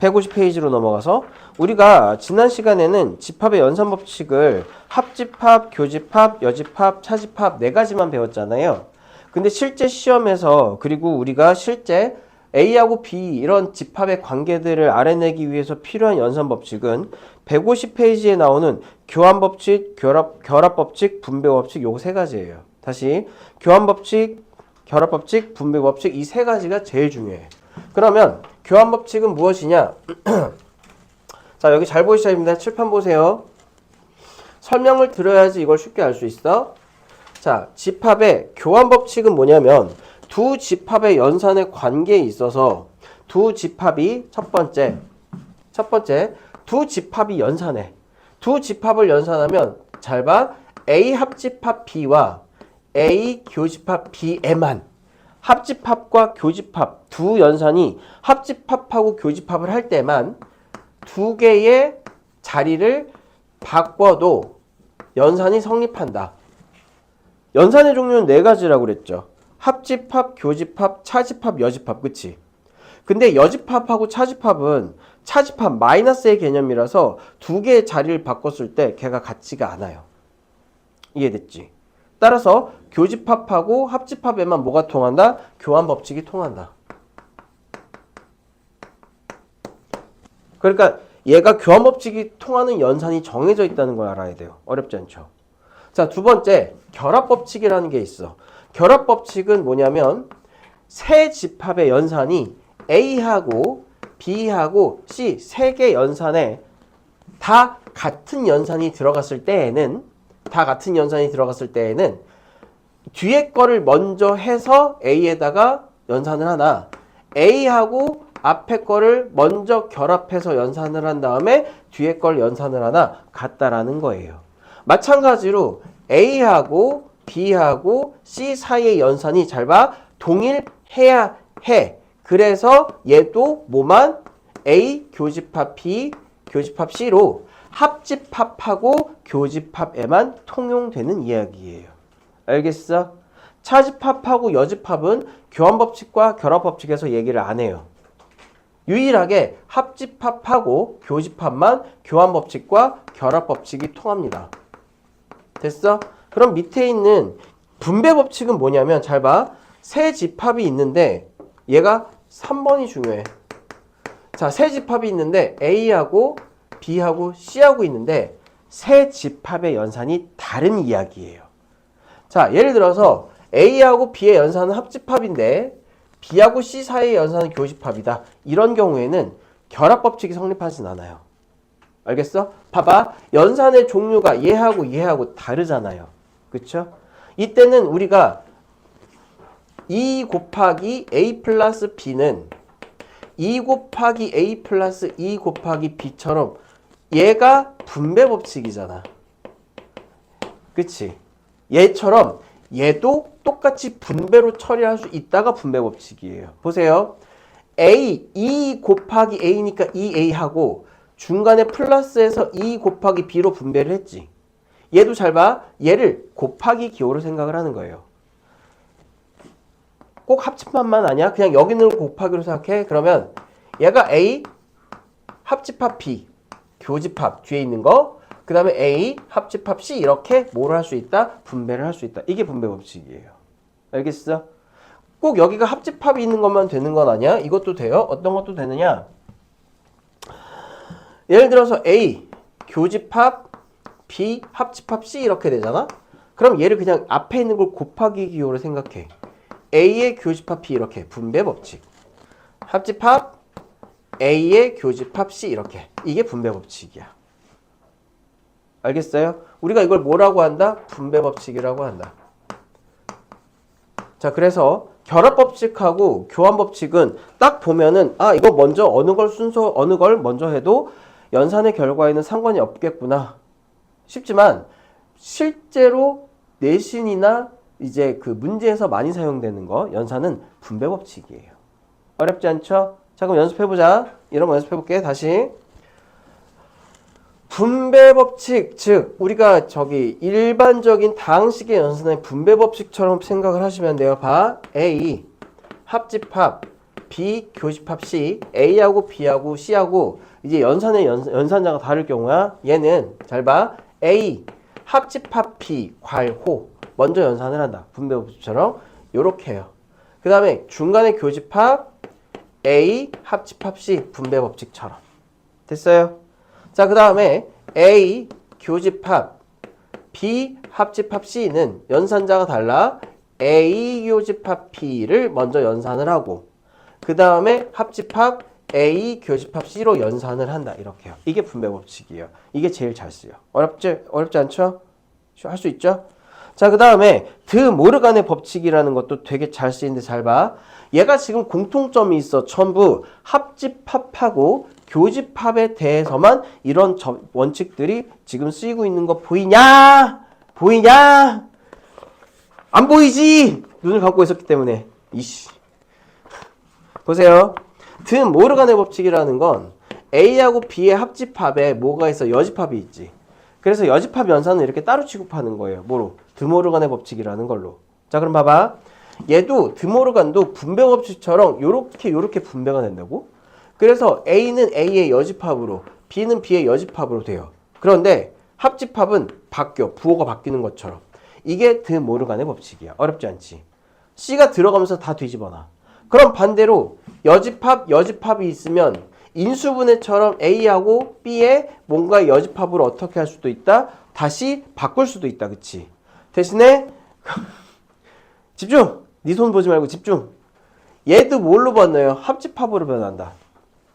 150페이지로 넘어가서 우리가 지난 시간에는 집합의 연산법칙을 합집합, 교집합, 여집합, 차집합 네 가지만 배웠잖아요. 근데 실제 시험에서 그리고 우리가 실제 A하고 B 이런 집합의 관계들을 알아내기 위해서 필요한 연산법칙은 150페이지에 나오는 교환법칙, 결합법칙, 분배법칙 요 세 가지예요. 다시 교환법칙, 결합법칙, 분배법칙 이 세 가지가 제일 중요해요. 그러면 교환법칙은 무엇이냐? 자, 여기 잘 보시셔야 됩니다. 칠판 보세요. 설명을 들어야지 이걸 쉽게 알 수 있어. 자, 집합의 교환법칙은 뭐냐면 두 집합의 연산의 관계에 있어서 두 집합이 첫 번째 두 집합이 연산해. 두 집합을 연산하면 잘 봐. A 합집합 B와 A 교집합 B에만 합집합과 교집합 두 연산이 합집합하고 교집합을 할 때만 두 개의 자리를 바꿔도 연산이 성립한다. 연산의 종류는 네 가지라고 그랬죠. 합집합, 교집합, 차집합, 여집합. 그치? 근데 여집합하고 차집합은 차집합 마이너스의 개념이라서 두 개의 자리를 바꿨을 때 걔가 같지가 않아요. 이해됐지? 따라서 교집합하고 합집합에만 뭐가 통한다? 교환법칙이 통한다. 그러니까 얘가 교환법칙이 통하는 연산이 정해져 있다는 걸 알아야 돼요. 어렵지 않죠? 자, 두 번째 결합법칙이라는 게 있어. 결합법칙은 뭐냐면 세 집합의 연산이 A하고 B하고 C 세 개 연산에 다 같은 연산이 들어갔을 때에는 뒤에 거를 먼저 해서 A에다가 연산을 하나 A하고 앞에 거를 먼저 결합해서 연산을 한 다음에 뒤에 걸 연산을 하나 같다라는 거예요. 마찬가지로 A하고 B하고 C 사이의 연산이 잘 봐. 동일해야 해. 그래서 얘도 뭐만 A 교집합 B 교집합 C로 합집합하고 교집합에만 통용되는 이야기예요. 알겠어? 차집합하고 여집합은 교환법칙과 결합법칙에서 얘기를 안 해요. 유일하게 합집합하고 교집합만 교환법칙과 결합법칙이 통합니다. 됐어? 그럼 밑에 있는 분배법칙은 뭐냐면 잘 봐. 세 집합이 있는데 얘가 3번이 중요해. 자, 세 집합이 있는데 A하고 B하고 C하고 있는데 세 집합의 연산이 다른 이야기예요. 자, 예를 들어서 A하고 B의 연산은 합집합인데 B하고 C 사이의 연산은 교집합이다. 이런 경우에는 결합법칙이 성립하진 않아요. 알겠어? 봐봐. 연산의 종류가 얘하고 다르잖아요. 그쵸? 이때는 우리가 2 곱하기 A 플러스 B는 2 곱하기 A 플러스 2 곱하기 B처럼 얘가 분배법칙이잖아. 그치? 얘처럼 얘도 똑같이 분배로 처리할 수 있다가 분배법칙이에요. 보세요. A, 2 곱하기 A니까 2A하고 중간에 플러스해서 2 곱하기 B로 분배를 했지. 얘도 잘 봐. 얘를 곱하기 기호로 생각을 하는 거예요. 꼭 합집합만 아니야. 그냥 여기는 곱하기로 생각해. 그러면 얘가 A, 합집합 B, 교집합 뒤에 있는 거. 그 다음에 A, 합집합 C 이렇게 뭐를 할 수 있다? 분배를 할 수 있다. 이게 분배법칙이에요. 알겠어? 꼭 여기가 합집합이 있는 것만 되는 건 아니야. 이것도 돼요. 어떤 것도 되느냐? 예를 들어서 A, 교집합, B, 합집합 C 이렇게 되잖아? 그럼 얘를 그냥 앞에 있는 걸 곱하기 기호로 생각해. A의 교집합 B 이렇게 분배법칙. 합집합 A의 교집합 C 이렇게. 이게 분배법칙이야. 알겠어요? 우리가 이걸 뭐라고 한다? 분배법칙이라고 한다. 자, 그래서 결합법칙하고 교환법칙은 딱 보면은 아, 이거 먼저 어느 걸 먼저 해도 연산의 결과에는 상관이 없겠구나. 쉽지만 실제로 내신이나 이제 그 문제에서 많이 사용되는 거 연산은 분배법칙이에요. 어렵지 않죠? 자, 그럼 연습해보자. 이런 거 연습해볼게. 다시. 분배법칙, 즉 우리가 저기 일반적인 다항식의 연산의 분배법칙처럼 생각을 하시면 돼요. 봐. A, 합집합, B, 교집합 C, A하고 B하고 C하고 이제 연산의 연산자가 다를 경우야. 얘는 잘 봐. A, 합집합 B, 괄호 먼저 연산을 한다. 분배법칙처럼 요렇게 해요. 그 다음에 중간에 교집합 A, 합집합 C, 분배법칙처럼. 됐어요? 자, 그 다음에 A, 교집합, B, 합집합 C는 연산자가 달라. A, 교집합 B를 먼저 연산을 하고 그 다음에 합집합 A, 교집합 C로 연산을 한다. 이렇게요. 이게 분배법칙이에요. 이게 제일 잘 쓰여. 어렵지 않죠? 할 수 있죠? 자, 그 다음에 드 모르간의 법칙이라는 것도 되게 잘 쓰이는데 잘 봐. 얘가 지금 공통점이 있어. 전부 합집합하고 교집합에 대해서만 이런 원칙들이 지금 쓰이고 있는 거 보이냐? 보이냐? 안 보이지? 눈을 감고 있었기 때문에. 이씨. 보세요. 드 모르간의 법칙이라는 건 A하고 B의 합집합에 뭐가 있어? 여집합이 있지. 그래서 여집합 연산은 이렇게 따로 취급하는 거예요. 뭐로? 드 모르간의 법칙이라는 걸로. 자, 그럼 봐봐. 얘도 드 모르간도 분배법칙처럼 요렇게 분배가 된다고? 그래서 A는 A의 여집합으로, B는 B의 여집합으로 돼요. 그런데 합집합은 바뀌어. 부호가 바뀌는 것처럼. 이게 드 모르간의 법칙이야. 어렵지 않지? C가 들어가면서 다 뒤집어놔. 그럼 반대로 여집합이 있으면 인수분해처럼 A하고 B의 뭔가 여집합으로 어떻게 할 수도 있다? 다시 바꿀 수도 있다. 그치? 대신에 집중! 네 손 보지 말고 집중! 얘도 뭘로 변해요? 합집합으로 변한다.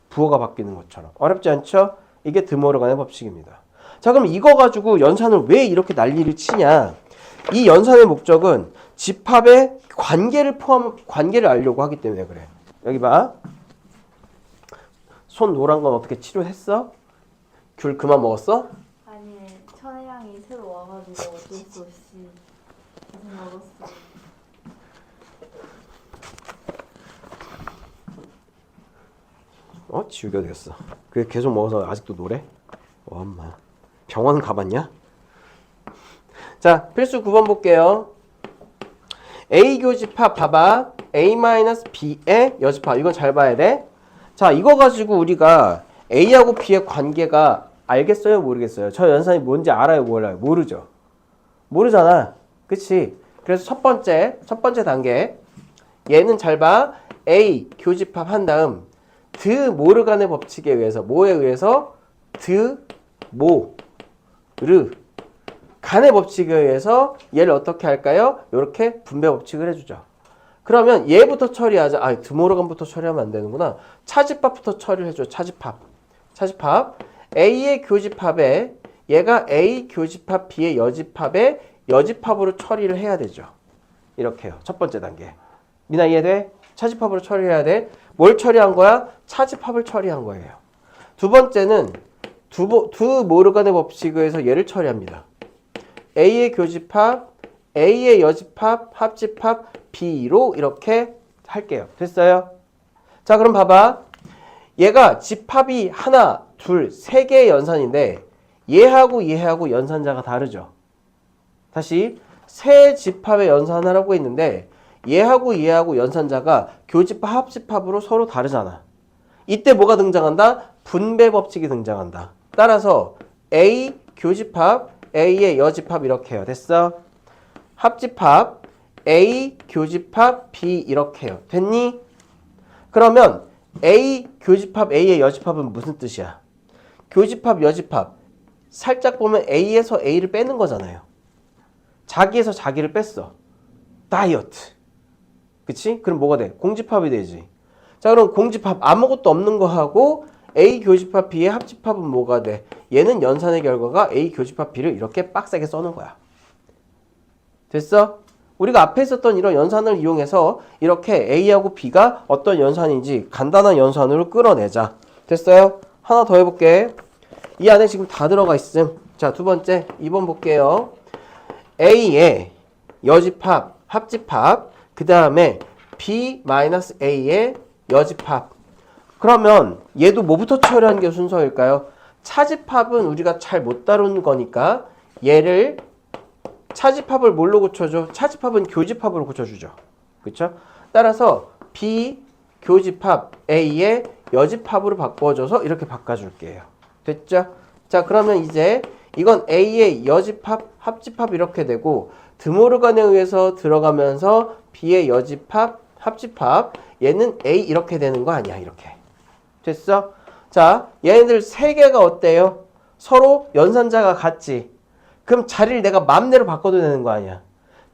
부호가 바뀌는 것처럼. 어렵지 않죠? 이게 드 모르간의 법칙입니다. 자, 그럼 이거 가지고 연산을 왜 이렇게 난리를 치냐? 이 연산의 목적은 집합의 관계를 알려고 하기 때문에 그래. 여기 봐. 손 노란 건 어떻게 치료했어? 귤 그만 먹었어? 아니, 천혜향이 새로 와가지고 어쩔 수 없이 계속 먹었어. 지우개 어디 갔어? 그게 계속 먹어서 아직도 노래? 엄마. 병원 가봤냐? 자, 필수 9번 볼게요. A 교집합 봐봐. A-B의 여집합. 이건 잘 봐야 돼. 자, 이거 가지고 우리가 A하고 B의 관계가 알겠어요? 모르겠어요? 저 연산이 뭔지 알아요? 몰라요? 모르죠? 모르잖아. 그치? 그래서 첫 번째 단계. 얘는 잘 봐. A 교집합 한 다음 드 모르간의 법칙에 의해서 뭐에 의해서? 드 모 르 간의 법칙에 의해서 얘를 어떻게 할까요? 이렇게 분배 법칙을 해주죠. 그러면 얘부터 처리하자. 아, 드모르간부터 처리하면 안 되는구나. 차집합부터 처리를 해줘. 차집합. A의 교집합에 얘가 A 교집합 B의 여집합에 여집합으로 처리를 해야 되죠. 이렇게요. 첫 번째 단계. 미나 이해돼? 차집합으로 처리해야 돼. 뭘 처리한 거야? 차집합을 처리한 거예요. 두 번째는 두 모르간의 법칙에 의해서 얘를 처리합니다. A의 교집합, A의 여집합, 합집합, B로 이렇게 할게요. 됐어요? 자, 그럼 봐봐. 얘가 집합이 하나, 둘, 세 개의 연산인데 얘하고 연산자가 다르죠. 다시 세 집합의 연산을 하고 있는데 얘하고 연산자가 교집합, 합집합으로 서로 다르잖아. 이때 뭐가 등장한다? 분배 법칙이 등장한다. 따라서 A 교집합, A의 여집합 이렇게 해요. 됐어? 합집합, A 교집합, B 이렇게 해요. 됐니? 그러면 A 교집합, A의 여집합은 무슨 뜻이야? 교집합, 여집합. 살짝 보면 A에서 A를 빼는 거잖아요. 자기에서 자기를 뺐어. 다이어트. 그치? 그럼 뭐가 돼? 공집합이 되지. 자, 그럼 공집합 아무것도 없는 거 하고 A 교집합 B의 합집합은 뭐가 돼? 얘는 연산의 결과가 A 교집합 B를 이렇게 빡세게 써는 거야. 됐어? 우리가 앞에 있었던 이런 연산을 이용해서 이렇게 A하고 B가 어떤 연산인지 간단한 연산으로 끌어내자. 됐어요? 하나 더 해볼게. 이 안에 지금 다 들어가 있음. 자, 두 번째 2번 볼게요. A의 여집합, 합집합, 그 다음에 B-A의 여집합. 그러면 얘도 뭐부터 처리하는 게 순서일까요? 차집합은 우리가 잘 못 다루는 거니까 얘를 차집합을 뭘로 고쳐줘? 차집합은 교집합으로 고쳐주죠. 그렇죠? 따라서 B 교집합 A의 여집합으로 바꿔줘서 이렇게 바꿔줄게요. 됐죠? 자, 그러면 이제 이건 A의 여집합, 합집합 이렇게 되고 드모르간에 의해서 들어가면서 B의 여집합, 합집합 얘는 A 이렇게 되는 거 아니야. 이렇게. 됐어? 자, 얘네들 세 개가 어때요? 서로 연산자가 같지? 그럼 자리를 내가 맘대로 바꿔도 되는 거 아니야.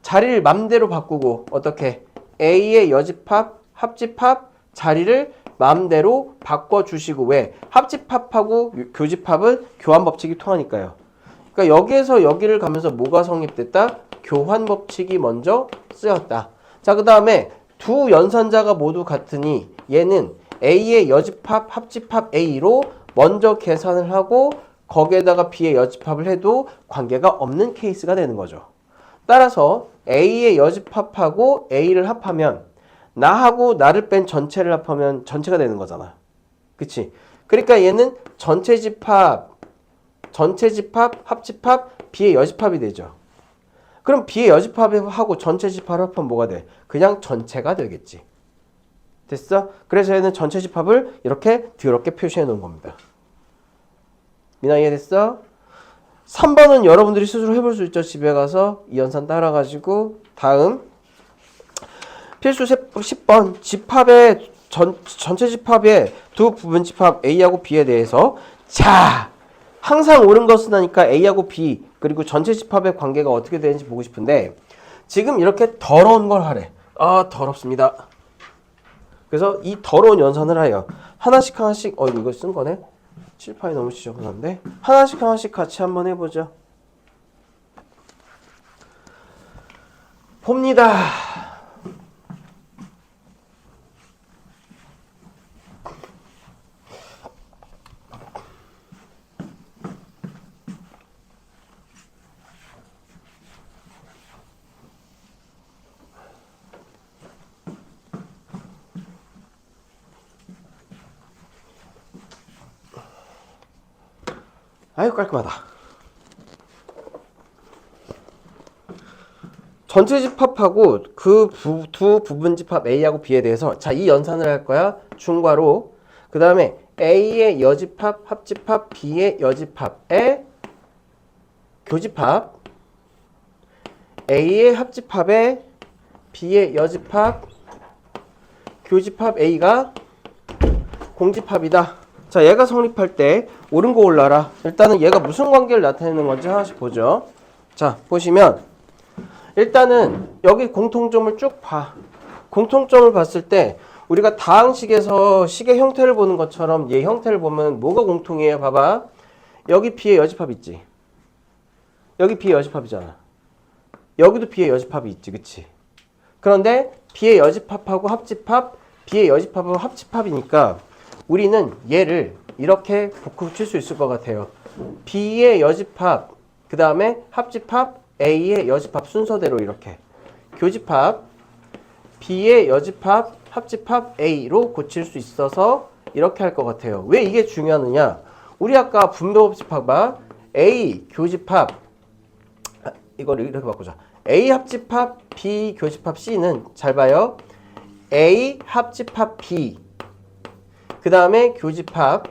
자리를 맘대로 바꾸고 어떻게? A의 여집합, 합집합 자리를 맘대로 바꿔주시고 왜? 합집합하고 교집합은 교환 법칙이 통하니까요. 그러니까 여기에서 여기를 가면서 뭐가 성립됐다? 교환 법칙이 먼저 쓰였다. 자, 그 다음에 두 연산자가 모두 같으니 얘는 A의 여집합, 합집합 A로 먼저 계산을 하고 거기에다가 B의 여집합을 해도 관계가 없는 케이스가 되는 거죠. 따라서 A의 여집합하고 A를 합하면 나하고 나를 뺀 전체를 합하면 전체가 되는 거잖아. 그치? 그러니까 얘는 전체 집합, 합집합, B의 여집합이 되죠. 그럼 B의 여집합하고 전체 집합을 합하면 뭐가 돼? 그냥 전체가 되겠지. 됐어? 그래서 얘는 전체 집합을 이렇게 더럽게 표시해 놓은 겁니다. 미나 이해됐어? 3번은 여러분들이 스스로 해볼 수 있죠. 집에 가서 이 연산 따라가지고 다음 필수 10번 집합의 전체 집합의 두 부분 집합 A하고 B에 대해서 자 항상 옳은 것은 하니까 A하고 B 그리고 전체 집합의 관계가 어떻게 되는지 보고 싶은데 지금 이렇게 더러운 걸 하래. 아 더럽습니다. 그래서 이 더러운 연산을 하여 하나씩 이거 쓴 거네. 칠판이 너무 지저분한데 하나씩 같이 한번 해보죠. 봅니다. 아유 깔끔하다. 전체 집합하고 그 두 부분 집합 A하고 B에 대해서 자, 이 연산을 할 거야. 중괄호. 그 다음에 A의 여집합, 합집합, B의 여집합의 교집합, A의 합집합에 B의 여집합, 교집합 A가 공집합이다. 자, 얘가 성립할 때 옳은 거 올라라. 일단은 얘가 무슨 관계를 나타내는 건지 하나씩 보죠. 자, 보시면 일단은 여기 공통점을 쭉 봐. 공통점을 봤을 때 우리가 다항식에서 식의 형태를 보는 것처럼 얘 형태를 보면 뭐가 공통이에요? 봐봐. 여기 B의 여집합 있지. 여기 B의 여집합이잖아. 여기도 B의 여집합이 있지. 그치? 그런데 B의 여집합하고 합집합, B의 여집합하고 합집합이니까 우리는 얘를 이렇게 붙일 수 있을 것 같아요. B의 여집합, 그 다음에 합집합, A의 여집합 순서대로 이렇게 교집합, B의 여집합, 합집합 A로 고칠 수 있어서 이렇게 할 것 같아요. 왜 이게 중요하느냐? 우리 아까 분배법칙 봐봐. A 교집합, 이거를 이렇게 바꾸자. A 합집합, B 교집합 C는 잘 봐요. A 합집합 B, 그 다음에 교집합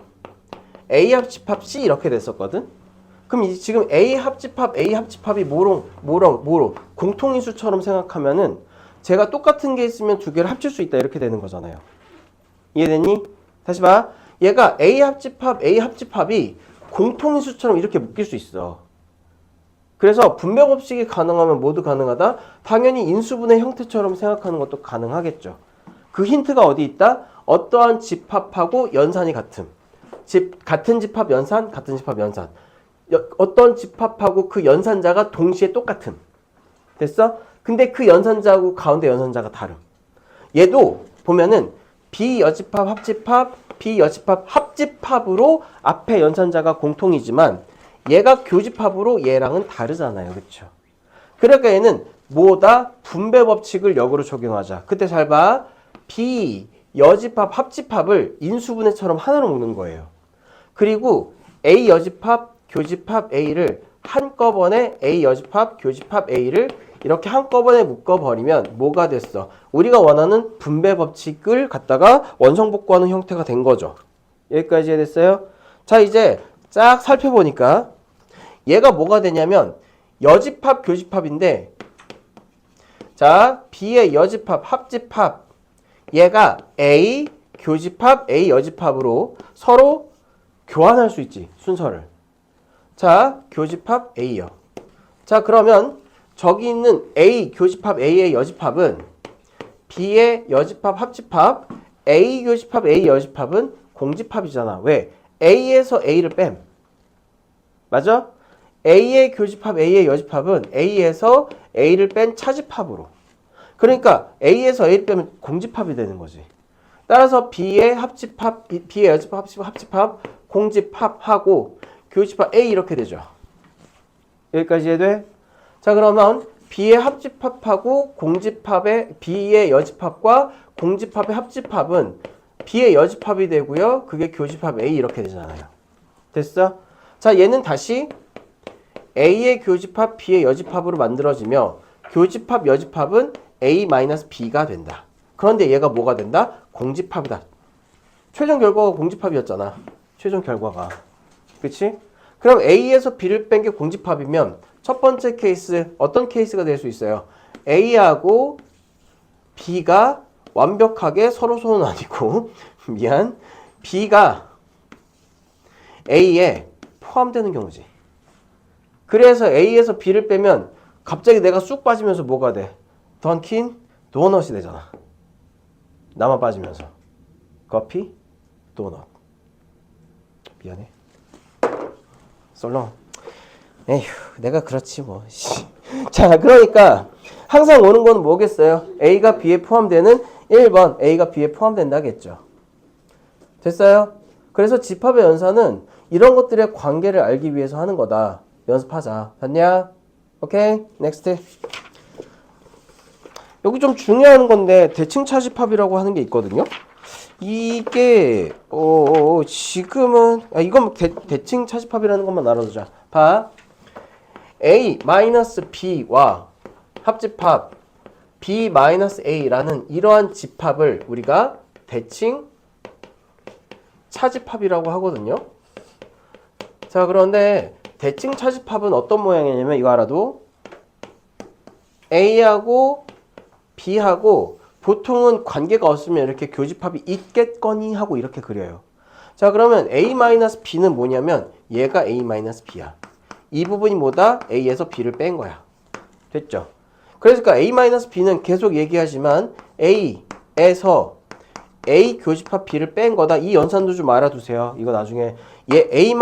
A 합집합 C 이렇게 됐었거든. 그럼 지금 A 합집합이 뭐로 공통인수처럼 생각하면은 제가 똑같은 게 있으면 두 개를 합칠 수 있다 이렇게 되는 거잖아요. 이해됐니? 다시 봐. 얘가 A 합집합이 공통인수처럼 이렇게 묶일 수 있어. 그래서 분배법칙이 가능하면 모두 가능하다? 당연히 인수분해 형태처럼 생각하는 것도 가능하겠죠. 그 힌트가 어디 있다? 어떠한 집합하고 연산이 같음. 같은 집합 연산, 같은 집합 연산. 어떤 집합하고 그 연산자가 동시에 똑같음. 됐어? 근데 그 연산자하고 가운데 연산자가 다름. 얘도 보면은 B 여집합 합집합, B 여집합 합집합으로 앞에 연산자가 공통이지만 얘가 교집합으로 얘랑은 다르잖아요. 그렇죠? 그러니까 얘는 뭐다? 분배법칙을 역으로 적용하자. 그때 잘 봐. B 여집합 합집합을 인수분해처럼 하나로 묶는 거예요. 그리고 A 여집합 교집합 A를 한꺼번에 A 여집합 교집합 A를 이렇게 한꺼번에 묶어버리면 뭐가 됐어? 우리가 원하는 분배법칙을 갖다가 원성복구하는 형태가 된 거죠. 여기까지 이해됐어요? 자, 이제 쫙 살펴보니까 얘가 뭐가 되냐면 여집합 교집합인데, 자, B의 여집합 합집합, 얘가 A 교집합 A 여집합으로 서로 교환할 수 있지, 순서를. 자, 교집합 A요. 자, 그러면 저기 있는 A 교집합 A의 여집합은 B의 여집합 합집합 A 교집합 A 여집합은 공집합이잖아. 왜? A에서 A를 뺨. 맞아? A의 교집합 A의 여집합은 A에서 A를 뺀 차집합으로. 그러니까 A에서 A를 빼면 공집합이 되는 거지. 따라서 B의 합집합, B의 여집합 합집합 공집합하고 교집합 A 이렇게 되죠. 여기까지 이해돼? 자, 그러면 B의 합집합하고 공집합의 B의 여집합과 공집합의 합집합은 B의 여집합이 되고요. 그게 교집합 A 이렇게 되잖아요. 됐어? 자, 얘는 다시 A의 교집합 B의 여집합으로 만들어지며 교집합 여집합은 A-B가 된다. 그런데 얘가 뭐가 된다? 공집합이다. 최종 결과가 공집합이었잖아. 최종 결과가. 그치? 그럼 A에서 B를 뺀 게 공집합이면 첫 번째 케이스 어떤 케이스가 될 수 있어요? A하고 B가 완벽하게 서로 손은 아니고 미안, B가 A에 포함되는 경우지. 그래서 A에서 B를 빼면 갑자기 내가 쑥 빠지면서 뭐가 돼? 던킨 도넛이 되잖아. 나만 빠지면서. 커피 도넛. 미안해. 썰렁. 에휴, 내가 그렇지 뭐. 자, 그러니까 항상 오는 거는 뭐겠어요? A가 B에 포함되는 1번 A가 B에 포함된다겠죠. 됐어요? 그래서 집합의 연산은 이런 것들의 관계를 알기 위해서 하는 거다. 연습하자. 됐냐? 오케이? 넥스트. 여기 좀 중요한 건데 대칭 차집합이라고 하는 게 있거든요. 이게 지금은 이건 대칭 차집합이라는 것만 알아두자. 봐. A-B와 합집합 B-A라는 이러한 집합을 우리가 대칭 차집합이라고 하거든요. 자, 그런데 대칭 차집합은 어떤 모양이냐면 이거 알아도 A하고 B하고 보통은 관계가 없으면 이렇게 교집합이 있겠거니 하고 이렇게 그려요. 자, 그러면 A-B는 뭐냐면 얘가 A-B야. 이 부분이 뭐다? A에서 B를 뺀 거야. 됐죠? 그러니까 A-B는 계속 얘기하지만 A에서 A 교집합 B를 뺀 거다. 이 연산도 좀 알아두세요. 이거 나중에 얘 A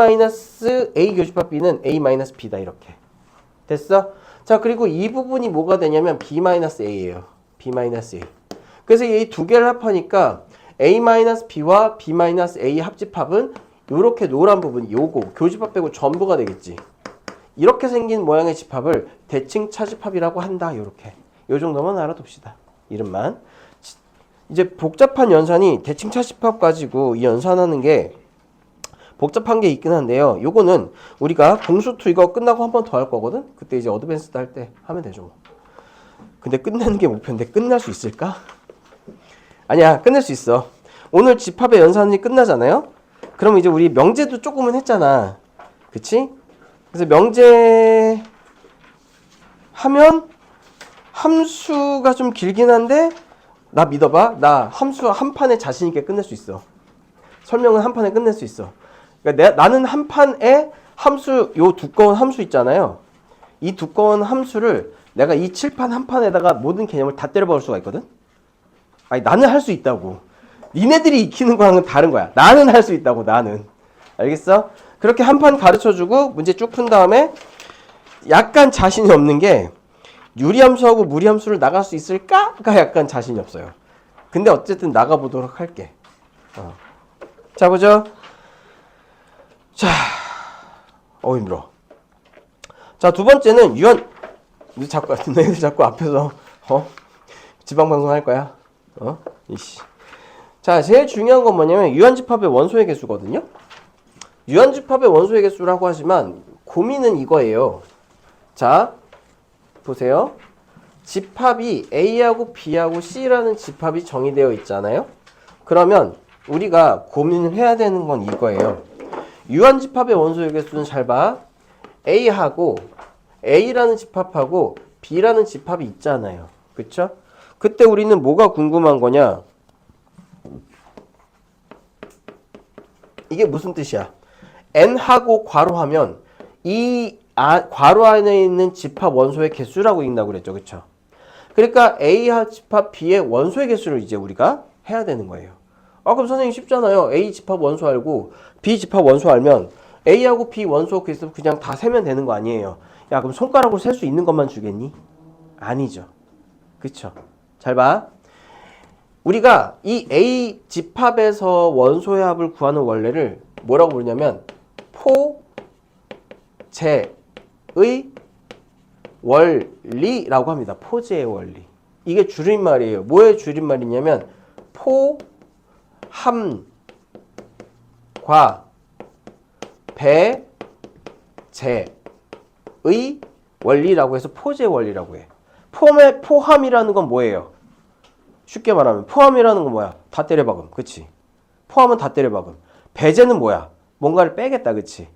교집합 B는 A-B다 이렇게. 됐어? 자, 그리고 이 부분이 뭐가 되냐면 B-A예요. B-A. 그래서 이 두 개를 합하니까 A-B와 B-A 합집합은 이렇게 노란 부분, 요거 교집합 빼고 전부가 되겠지. 이렇게 생긴 모양의 집합을 대칭 차집합이라고 한다. 이렇게. 요 정도만 알아둡시다. 이름만. 이제 복잡한 연산이 대칭 차집합 가지고 이 연산하는 게 복잡한 게 있긴 한데요. 요거는 우리가 공수2 이거 끝나고 한 번 더 할 거거든. 그때 이제 어드밴스드 할 때 하면 되죠. 근데 끝내는 게 목표인데 끝날 수 있을까? 아니야, 끝낼 수 있어. 오늘 집합의 연산이 끝나잖아요. 그럼 이제 우리 명제도 조금은 했잖아. 그치? 그래서 명제 하면 함수가 좀 길긴 한데 나 믿어봐. 나 함수 한 판에 자신 있게 끝낼 수 있어. 설명은 한 판에 끝낼 수 있어. 그러니까 나는 한 판에 함수, 요 두꺼운 함수 있잖아요. 이 두꺼운 함수를 내가 이 칠판 한 판에다가 모든 개념을 다 때려박을 수가 있거든. 아니, 나는 할 수 있다고. 니네들이 익히는 거랑은 다른 거야. 나는 할 수 있다고, 나는. 알겠어? 그렇게 한 판 가르쳐주고 문제 쭉 푼 다음에 약간 자신이 없는 게 유리함수하고 무리함수를 나갈 수 있을까가 약간 자신이 없어요. 근데 어쨌든 나가보도록 할게. 자, 보죠. 자, 힘들어. 자, 두 번째는 너희들 자꾸 앞에서 지방방송 할 거야. 이씨. 자, 제일 중요한 건 뭐냐면 유한집합의 원소의 개수거든요. 유한집합의 원소의 개수라고 하지만 고민은 이거예요. 자, 보세요. 집합이 A하고 B하고 C라는 집합이 정의되어 있잖아요. 그러면 우리가 고민을 해야 되는 건 이거예요. 유한집합의 원소의 개수는 잘 봐. A라는 집합하고 B라는 집합이 있잖아요. 그쵸? 그때 우리는 뭐가 궁금한 거냐? 이게 무슨 뜻이야? n하고 괄호하면 이 괄호 안에 있는 집합 원소의 개수라고 읽는다고 그랬죠. 그쵸? 그러니까 A 집합 B의 원소의 개수를 이제 우리가 해야 되는 거예요. 그럼 선생님 쉽잖아요. A 집합 원소 알고 B 집합 원소 알면 A하고 B 원소 개수 그냥 다 세면 되는 거 아니에요. 야, 그럼 손가락으로 셀 수 있는 것만 주겠니? 아니죠. 그쵸? 잘 봐. 우리가 이 A 집합에서 원소의 합을 구하는 원래를 뭐라고 부르냐면 포제의 원리라고 합니다. 포제의 원리. 이게 줄임말이에요. 뭐의 줄임말이냐면 포함과 배제의 원리라고 해서 포제의 원리라고 해. 포함이라는 건 뭐예요? 쉽게 말하면 포함이라는 건 뭐야? 다 때려박음. 그치? 포함은 다 때려박음. 배제는 뭐야? 뭔가를 빼겠다. 그치?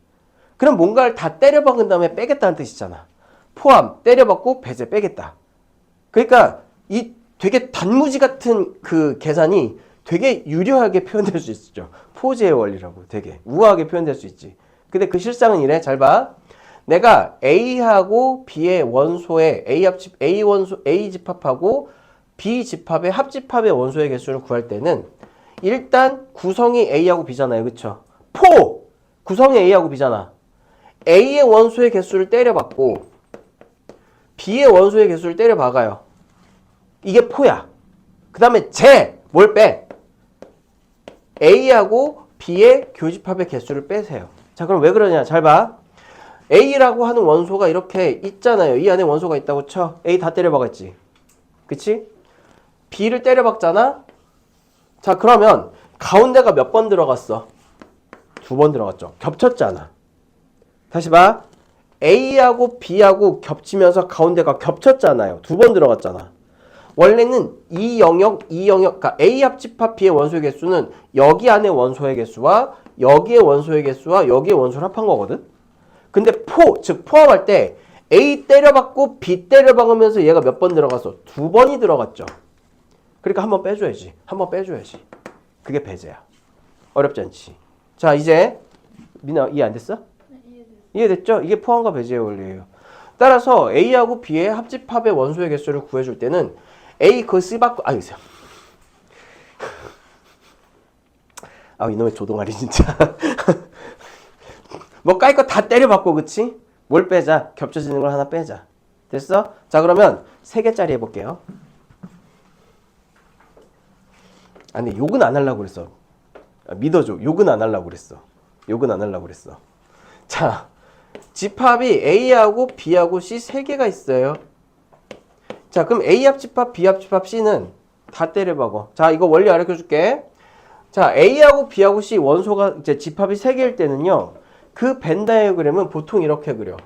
그럼 뭔가를 다 때려박은 다음에 빼겠다는 뜻이잖아. 포함, 때려박고 배제 빼겠다. 그러니까 이 되게 단무지 같은 그 계산이 되게 유려하게 표현될 수 있죠. 포제의 원리라고 되게 우아하게 표현될 수 있지. 근데 그 실상은 이래. 잘 봐. 내가 A하고 B의 원소의 A 집합하고 B 집합의 합집합의 원소의 개수를 구할 때는 일단 구성이 A하고 B잖아요. 그쵸? 구성이 A하고 B잖아. A의 원소의 개수를 때려박고 B의 원소의 개수를 때려박아요. 이게 포야. 그 다음에 뭘 빼? A하고 B의 교집합의 개수를 빼세요. 자, 그럼 왜 그러냐? 잘 봐. A라고 하는 원소가 이렇게 있잖아요. 이 안에 원소가 있다고 쳐. A 다 때려박았지. 그치? B를 때려박잖아. 자, 그러면 가운데가 몇 번 들어갔어? 2번 들어갔죠. 겹쳤잖아. 다시 봐. A하고 B하고 겹치면서 가운데가 겹쳤잖아요. 두 번 들어갔잖아. 원래는 이 영역, 그러니까 A 합집합 B의 원소의 개수는 여기 안에 원소의 개수와 여기의 원소의 개수와 여기의 원소를 합한 거거든. 근데 즉 포함할 때 A 때려박고 B 때려박으면서 얘가 몇 번 들어갔어? 두 번이 들어갔죠. 그러니까 한 번 빼줘야지. 한 번 빼줘야지. 그게 배제야. 어렵지 않지. 자, 이제 민아 이해 안 됐어? 네, 이해됐어요. 이해됐죠? 이게 포함과 배제의 원리예요. 따라서 A하고 B의 합집합의 원소의 개수를 구해줄 때는 A 그 C받고 이놈의 조동아리 진짜. 뭐 깔 거 다 때려박고 그치? 뭘 빼자? 겹쳐지는 걸 하나 빼자. 됐어? 자 그러면 3개짜리 해볼게요. 아니 욕은 안 하려고 그랬어. 믿어줘. 욕은 안 하려고 그랬어. 욕은 안 하려고 그랬어. 자, 집합이 A하고 B하고 C 3개가 있어요. 자, 그럼 A 합집합, B 합집합, C는 다 때려박어. 자, 이거 원리 가르쳐줄게. 자, A하고 B하고 C 원소가 이제 집합이 3개일 때는요. 그 벤 다이어그램은 보통 이렇게 그려.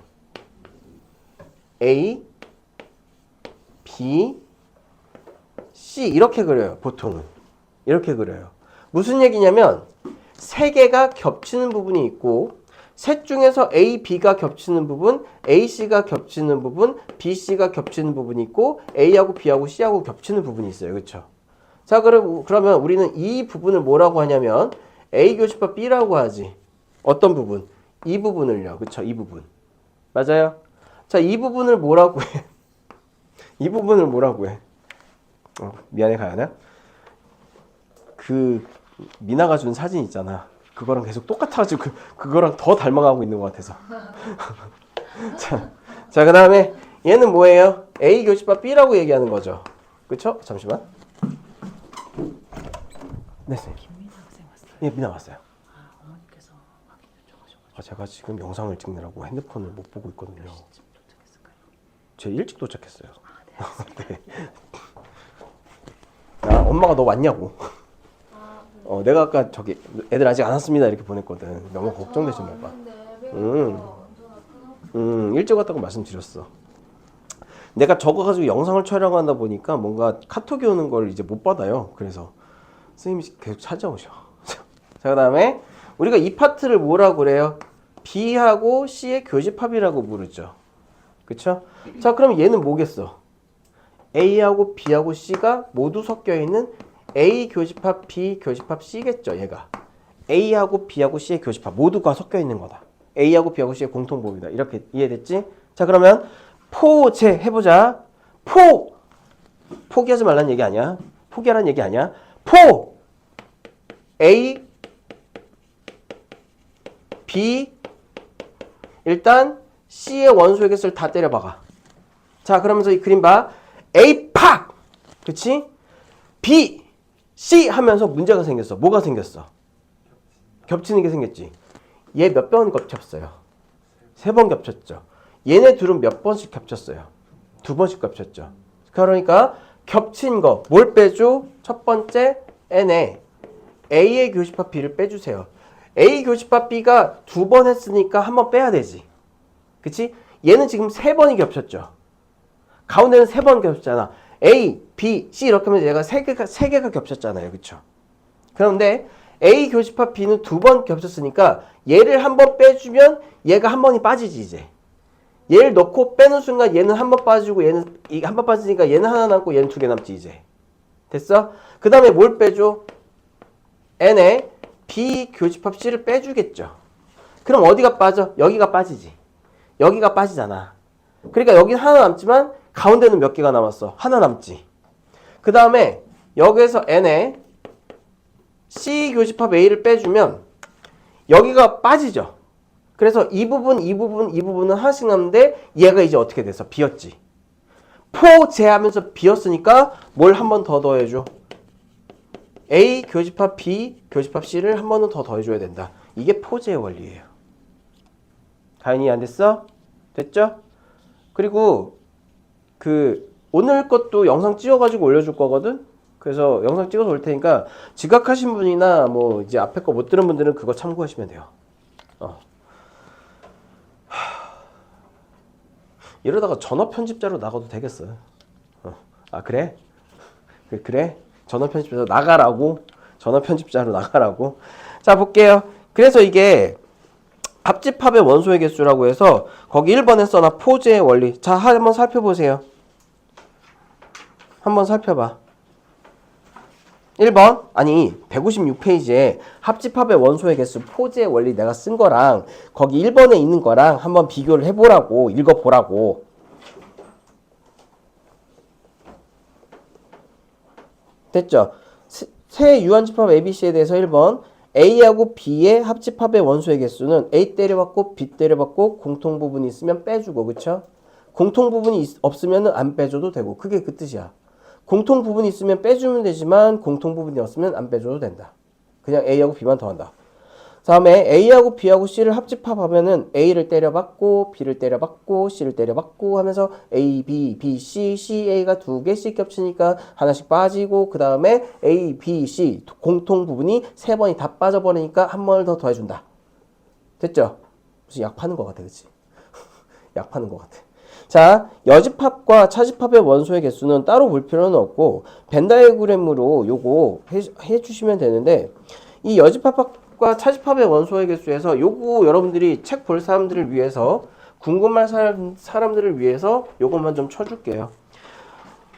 A, B, C 이렇게 그려요. 보통은. 이렇게 그려요. 무슨 얘기냐면 3개가 겹치는 부분이 있고 셋 중에서 A, B가 겹치는 부분, A, C가 겹치는 부분, B, C가 겹치는 부분이 있고 A하고 B하고 C하고 겹치는 부분이 있어요. 그렇죠? 자, 그러면 우리는 이 부분을 뭐라고 하냐면 A 교집합 B라고 하지. 어떤 부분? 이 부분을요. 그렇죠? 이 부분. 맞아요? 자, 이 부분을 뭐라고 해? 이 부분을 뭐라고 해? 미안해, 가연아. 그 미나가 준 사진 있잖아. 그거랑 계속 똑같아가지고 그거랑 더 닮아가고 있는 것 같아서. 자, 그 다음에 얘는 뭐예요? A 교집합 B라고 얘기하는 거죠. 그쵸? 잠시만. 네, 선생님. 김민아 학생 왔어요. 예, 미나 왔어요. 아, 어머니께서 확인 요청하셔가지고 제가 지금 영상을 찍느라고 핸드폰을 못 보고 있거든요. 몇 시쯤 도착했을까요? 제 일찍 도착했어요. 아, 네. 네. 엄마가 너 왔냐고. 아, 네. 내가 아까 저기 애들 아직 안 왔습니다 이렇게 보냈거든. 너무 걱정되지 말봐. 일찍 왔다고 말씀드렸어. 내가 적어가지고 영상을 촬영하다 보니까 뭔가 카톡이 오는 걸 이제 못 받아요. 그래서 선생님이 계속 찾아오셔. 자, 그 다음에 우리가 이 파트를 뭐라고 그래요? B하고 C의 교집합이라고 부르죠. 그쵸? 자, 그럼 얘는 뭐겠어? A하고 B하고 C가 모두 섞여 있는 A 교집합, B 교집합, C겠죠, 얘가. A하고 B하고 C의 교집합 모두가 섞여 있는 거다. A하고 B하고 C의 공통법이다. 이렇게 이해됐지? 자, 그러면 포제 해보자. 포기하지 말라는 얘기 아니야. 포기하라는 얘기 아니야. A, B, 일단 C의 원소의 개수를 다 때려박아. 자, 그러면서 이 그림 봐. A 팍! 그치? B, C 하면서 문제가 생겼어. 뭐가 생겼어? 겹치는 게 생겼지. 얘 몇 번 겹쳤어요? 3번 겹쳤죠. 얘네 둘은 몇 번씩 겹쳤어요? 2번씩 겹쳤죠. 그러니까 겹친 거 뭘 빼줘? 첫 번째 n에 A의 교집합 B를 빼주세요. A 교집합 B가 2번 했으니까 한 번 빼야 되지. 그치? 얘는 지금 3번이 겹쳤죠. 가운데는 3번 겹쳤잖아. A, B, C 이렇게 하면 얘가 3개가 겹쳤잖아요. 그쵸? 그런데 A 교집합 B는 2번 겹쳤으니까 얘를 한 번 빼주면 얘가 한 번이 빠지지 이제. 얘를 넣고 빼는 순간 얘는 한 번 빠지고 얘는 한 번 빠지니까 얘는 하나 남고 얘는 2개 남지 이제. 됐어? 그 다음에 뭘 빼줘? N에 B 교집합 C를 빼주겠죠. 그럼 어디가 빠져? 여기가 빠지지. 여기가 빠지잖아. 그러니까 여긴 하나 남지만 가운데는 몇 개가 남았어? 하나 남지. 그 다음에 여기에서 N에 C 교집합 A를 빼주면 여기가 빠지죠. 그래서 이 부분은 하나씩 남는데 얘가 이제 어떻게 돼서 비었지. 포제하면서 비었으니까 뭘 한 번 더 더해줘. A 교집합 B 교집합 C를 한 번은 더 더해줘야 된다. 이게 포제의 원리예요. 가연이 안 됐어? 됐죠? 그리고 오늘 것도 영상 찍어가지고 올려줄 거거든. 그래서 영상 찍어서 올 테니까 지각하신 분이나 뭐 이제 앞에 거 못 들은 분들은 그거 참고하시면 돼요. 이러다가 전업 편집자로 나가도 되겠어요. 아 그래? 그래? 전업 편집자로 나가라고? 전업 편집자로 나가라고? 자 볼게요. 그래서 이게 합집합의 원소의 개수라고 해서 거기 1번에 써놔 포즈의 원리. 자 한번 살펴보세요. 한번 살펴봐. 1번 아니 156페이지에 합집합의 원소의 개수 포즈의 원리 내가 쓴 거랑 거기 1번에 있는 거랑 한번 비교를 해보라고 읽어보라고. 됐죠? 세 유한집합 ABC에 대해서 1번 A하고 B의 합집합의 원소의 개수는 A 때려받고 B 때려받고 공통부분이 있으면 빼주고 그쵸? 공통부분이 없으면 안 빼줘도 되고 그게 그 뜻이야. 공통부분이 있으면 빼주면 되지만 공통부분이 없으면 안 빼줘도 된다. 그냥 A하고 B만 더한다. 다음에 A하고 B하고 C를 합집합하면은 A를 때려받고 B를 때려받고 C를 때려받고 하면서 A, B, B, C, C, A가 두 개씩 겹치니까 하나씩 빠지고 그 다음에 A, B, C 공통 부분이 세 번이 다 빠져버리니까 한 번을 더 더해준다. 됐죠? 무슨 약 파는 것 같아, 그치? 약 파는 것 같아. 자, 여집합과 차집합의 원소의 개수는 따로 볼 필요는 없고 벤 다이어그램으로 요거 해주시면 되는데 이 여집합과 차집합의 원소의 개수에서 요거 여러분들이 책 볼 사람들을 위해서 궁금한 사람들을 위해서 요것만 좀 쳐줄게요.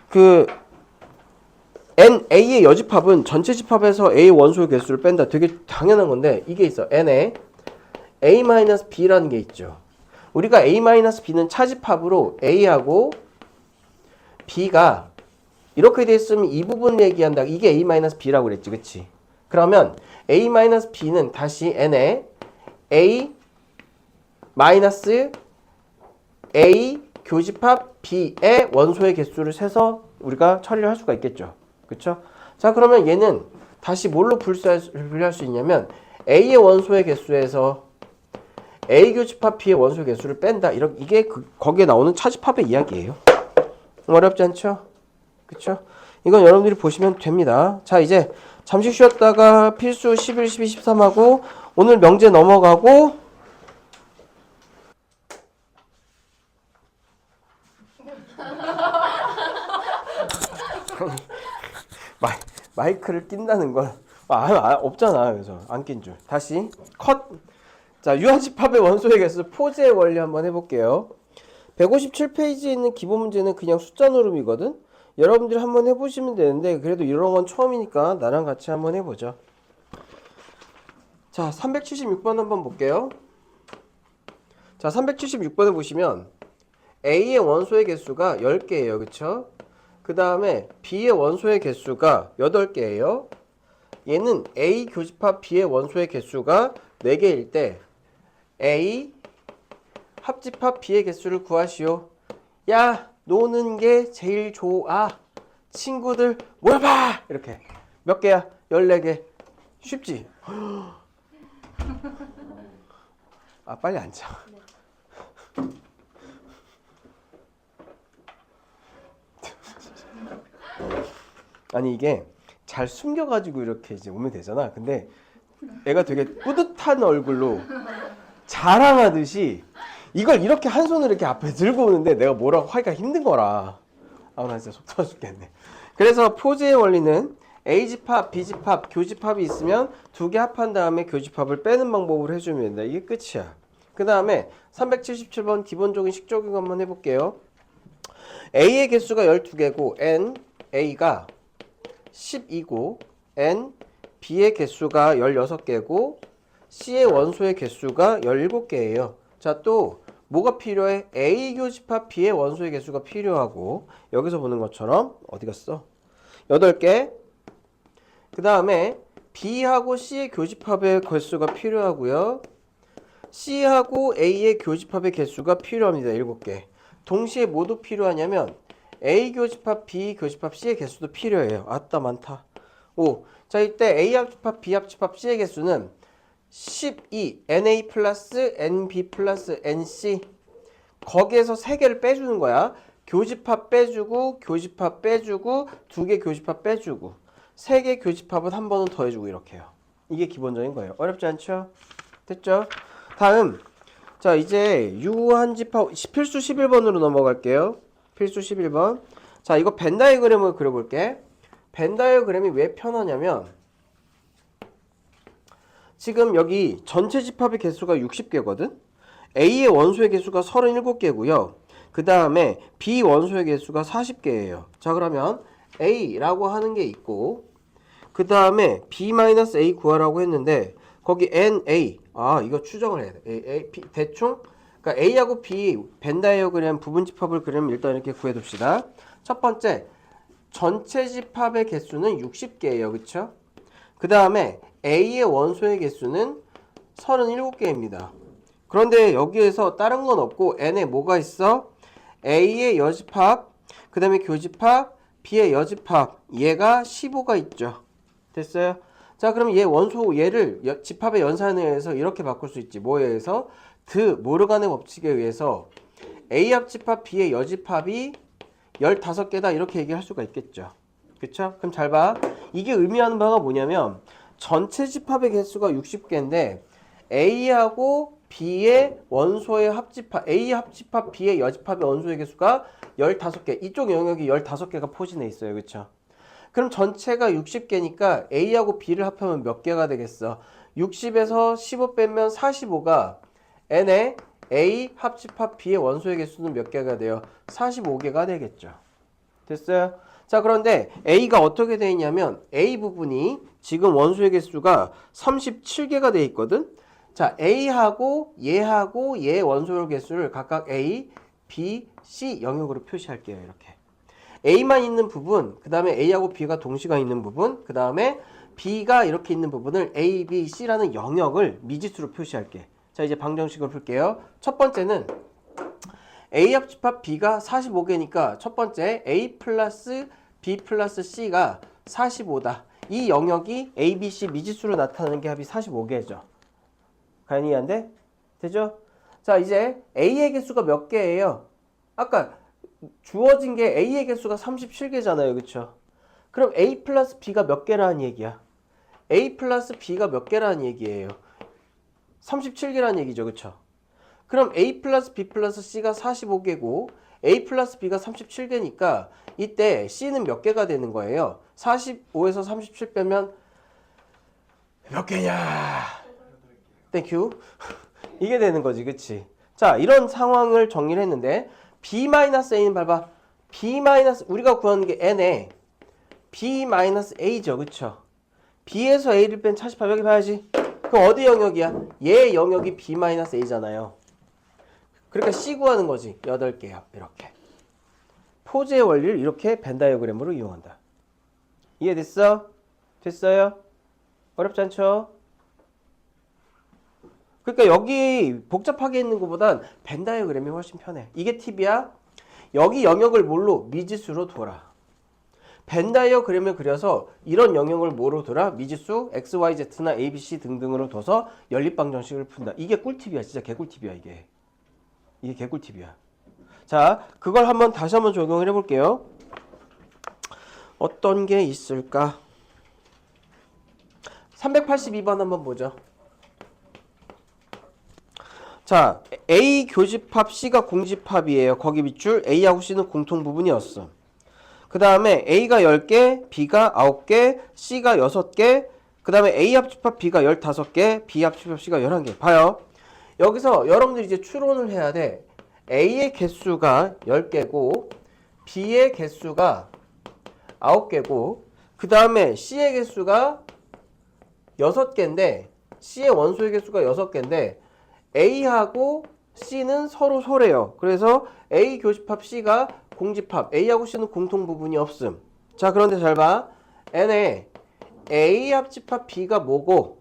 그 A의 여집합은 전체 집합에서 A 원소의 개수를 뺀다. 되게 당연한 건데 이게 있어. N에 A-B라는 게 있죠. 우리가 A-B는 차집합으로 A하고 B가 이렇게 됐으면 이 부분 얘기한다. 이게 A-B라고 그랬지. 그치? 그러면 A-B는 다시 N에 A A 교집합 B의 원소의 개수를 세서 우리가 처리를 할 수가 있겠죠. 그쵸? 자, 그러면 얘는 다시 뭘로 분류할 수 있냐면 A의 원소의 개수에서 A 교집합 B의 원소의 개수를 뺀다. 이게 거기에 나오는 차집합의 이야기예요. 어렵지 않죠? 그쵸? 이건 여러분들이 보시면 됩니다. 자, 이제 잠시 쉬었다가 필수 11, 12, 13하고 오늘 명제 넘어가고 마이크를 낀다는 걸 없잖아. 그래서 안 낀 줄. 다시 컷. 자, 유한집합의 원소의 개수 포즈의 원리 한번 해볼게요. 157페이지에 있는 기본 문제는 그냥 숫자 노름이거든. 여러분들이 한번 해보시면 되는데 그래도 이런 건 처음이니까 나랑 같이 한번 해보죠. 자, 376번 한번 볼게요. 자, 376번에 보시면 A의 원소의 개수가 10개예요. 그쵸? 그 다음에 B의 원소의 개수가 8개예요. 얘는 A 교집합 B의 원소의 개수가 4개일 때 A 합집합 B의 개수를 구하시오. 야, 노는 게 제일 좋아. 친구들 모여봐. 이렇게. 몇 개야? 14개. 쉽지? 아, 빨리 앉아. 아니 이게 잘 숨겨가지고 이렇게 이제 오면 되잖아. 근데 애가 되게 뿌듯한 얼굴로 자랑하듯이 이걸 이렇게 한 손으로 이렇게 앞에 들고 오는데 내가 뭐라고 하기가 힘든 거라. 아, 나 진짜 속 터져 죽겠네. 그래서 포즈의 원리는 A집합, B집합, 교집합이 있으면 두 개 합한 다음에 교집합을 빼는 방법을 해주면 된다. 이게 끝이야. 그 다음에 377번 기본적인 식적용 한번 해볼게요. A의 개수가 12개고 N, A가 12고 N, B의 개수가 16개고 C의 원소의 개수가 17개예요. 자, 또 뭐가 필요해? A 교집합 B의 원소의 개수가 필요하고 여기서 보는 것처럼 어디 갔어? 8개. 그 다음에 B하고 C의 교집합의 개수가 필요하고요. C하고 A의 교집합의 개수가 필요합니다. 7개. 동시에 모두 필요하냐면 A 교집합 B 교집합 C의 개수도 필요해요. 아따 많다. 오. 자, 이때 A 합집합 B 합집합 C의 개수는 12 NA 플러스 NB 플러스 NC 거기에서 3개를 빼주는 거야. 교집합 빼주고 교집합 빼주고 2개 교집합 빼주고 3개 교집합은 한 번은 더해주고 이렇게요. 이게 기본적인 거예요. 어렵지 않죠? 됐죠? 다음 자, 이제 유한집합 필수 11번으로 넘어갈게요. 필수 11번. 자, 이거 벤 다이어그램을 그려볼게. 벤 다이어그램이 왜 편하냐면 지금 여기 전체 집합의 개수가 60개거든. A의 원소의 개수가 37개고요. 그 다음에 B 원소의 개수가 40개예요. 자, 그러면 A라고 하는 게 있고 그 다음에 B-A 구하라고 했는데 거기 NA 이거 추정을 해야 돼. 대충 그러니까 A하고 B 벤 다이어그램 부분 집합을 그리면 일단 이렇게 구해둡시다. 첫 번째 전체 집합의 개수는 60개예요. 그쵸? 그 다음에 A의 원소의 개수는 37개입니다. 그런데 여기에서 다른 건 없고 N에 뭐가 있어? A의 여집합, 그 다음에 교집합, B의 여집합, 얘가 15가 있죠. 됐어요? 자, 그럼 얘 원소, 얘를 집합의 연산에 의해서 이렇게 바꿀 수 있지. 뭐에 의해서? 모르간의 법칙에 의해서 A 합집합, B의 여집합이 15개다 이렇게 얘기할 수가 있겠죠. 그쵸? 그럼 잘 봐. 이게 의미하는 바가 뭐냐면 전체 집합의 개수가 60개인데 A하고 B의 원소의 합집합, A 합집합, B의 여집합의 원소의 개수가 15개. 이쪽 영역이 15개가 포진해 있어요. 그쵸? 그럼 전체가 60개니까 A하고 B를 합하면 몇 개가 되겠어? 60에서 15 빼면 45가 N의 A 합집합 B의 원소의 개수는 몇 개가 돼요? 45개가 되겠죠. 됐어요? 자, 그런데 A가 어떻게 되어 있냐면 A 부분이 지금 원소의 개수가 37개가 되어 있거든. 자, A하고 얘 원소의 개수를 각각 A, B, C 영역으로 표시할게요. 이렇게. A만 있는 부분, 그 다음에 A하고 B가 동시가 있는 부분, 그 다음에 B가 이렇게 있는 부분을 A, B, C라는 영역을 미지수로 표시할게. 자, 이제 방정식을 풀게요. 첫 번째는 A 합집합 B가 45개니까 첫 번째 A 플러스 B 플러스 C가 45다. 이 영역이 A, B, C 미지수로 나타나는 게 합이 45개죠. 가연이 이해한데? 되죠? 자, 이제 A의 개수가 몇 개예요? 아까 주어진 게 A의 개수가 37개잖아요. 그쵸? 그럼 A 플러스 B가 몇 개라는 얘기야? A 플러스 B가 몇 개라는 얘기예요? 37개라는 얘기죠. 그쵸? 그럼 A 플러스 B 플러스 C가 45개고 A 플러스 B가 37개니까 이때 C는 몇 개가 되는 거예요? 45에서 37 빼면 몇 개냐? 땡큐. 이게 되는 거지. 그치? 자, 이런 상황을 정리를 했는데 B-A는 봐봐. 우리가 구하는 게 N에 B-A죠. 그쵸? B에서 A를 뺀 차집합 여기 봐야지. 그럼 어디 영역이야? 얘 영역이 B-A잖아요. 그러니까 C 구하는 거지. 8개야. 이렇게. 포즈의 원리를 이렇게 벤 다이어그램으로 이용한다. 이해됐어? 됐어요? 어렵지 않죠? 그러니까 여기 복잡하게 있는 것보단 벤 다이어그램이 훨씬 편해. 이게 팁이야. 여기 영역을 뭘로? 미지수로 둬라. 벤 다이어그램을 그려서 이런 영역을 뭐로 둬라? 미지수 x, y, z나 a, b, c 등등으로 둬서 연립방정식을 푼다. 이게 꿀팁이야. 진짜 개꿀팁이야. 이게 개꿀팁이야. 자, 그걸 다시 한번 적용을 해볼게요. 어떤 게 있을까? 382번 한번 보죠. 자, A 교집합 C가 공집합이에요. 거기 밑줄 A하고 C는 공통 부분이었어. 그 다음에 A가 10개, B가 9개, C가 6개, 그 다음에 A 합집합 B가 15개, B 합집합 C가 11개. 봐요. 여기서 여러분들이 이제 추론을 해야 돼. A의 개수가 10개고 B의 개수가 9개고 그 다음에 C의 개수가 6개인데 C의 원소의 개수가 6개인데 A하고 C는 서로 소래요. 그래서 A 교집합 C가 공집합 A하고 C는 공통 부분이 없음. 자, 그런데 잘 봐. N에 A 합집합 B가 뭐고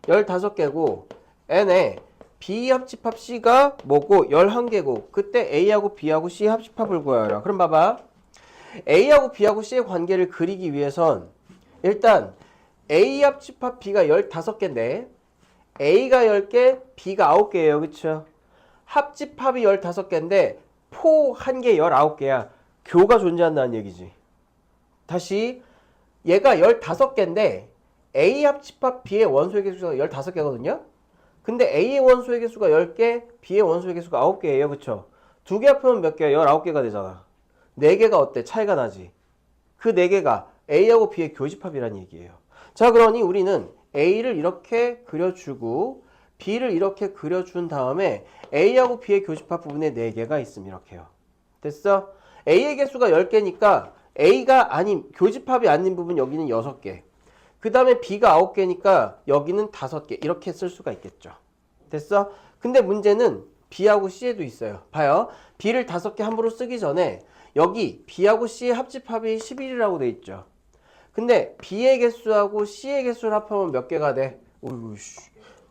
15개고 N에 B 합집합 C가 뭐고 11개고 그때 A하고 B하고 C 합집합을 구하라. 그럼 봐봐. A하고 B하고 C의 관계를 그리기 위해선 일단 A 합집합 B가 15개인데 A가 10개, B가 9개예요. 그쵸? 합집합이 15개인데 포 한 개 19개야. 교가 존재한다는 얘기지. 다시 얘가 15개인데 A 합집합 B의 원소의 개수가 15개거든요. 근데 A의 원소의 개수가 10개, B의 원소의 개수가 9개예요. 그쵸? 두 개 합하면 몇 개야? 19개가 되잖아. 4개가 어때? 차이가 나지. 그 4개가 A하고 B의 교집합이란 얘기예요. 자, 그러니 우리는 A를 이렇게 그려주고 B를 이렇게 그려준 다음에 A하고 B의 교집합 부분에 4개가 있음. 이렇게요. 됐어? A의 개수가 10개니까 A가 아닌 교집합이 아닌 부분 여기는 6개. 그 다음에 B가 9개니까 여기는 5개. 이렇게 쓸 수가 있겠죠. 됐어? 근데 문제는 B하고 C에도 있어요. 봐요. B를 5개 함부로 쓰기 전에 여기 B하고 C의 합집합이 11이라고 돼 있죠. 근데 B의 개수하고 C의 개수를 합하면 몇 개가 돼? 오이씨.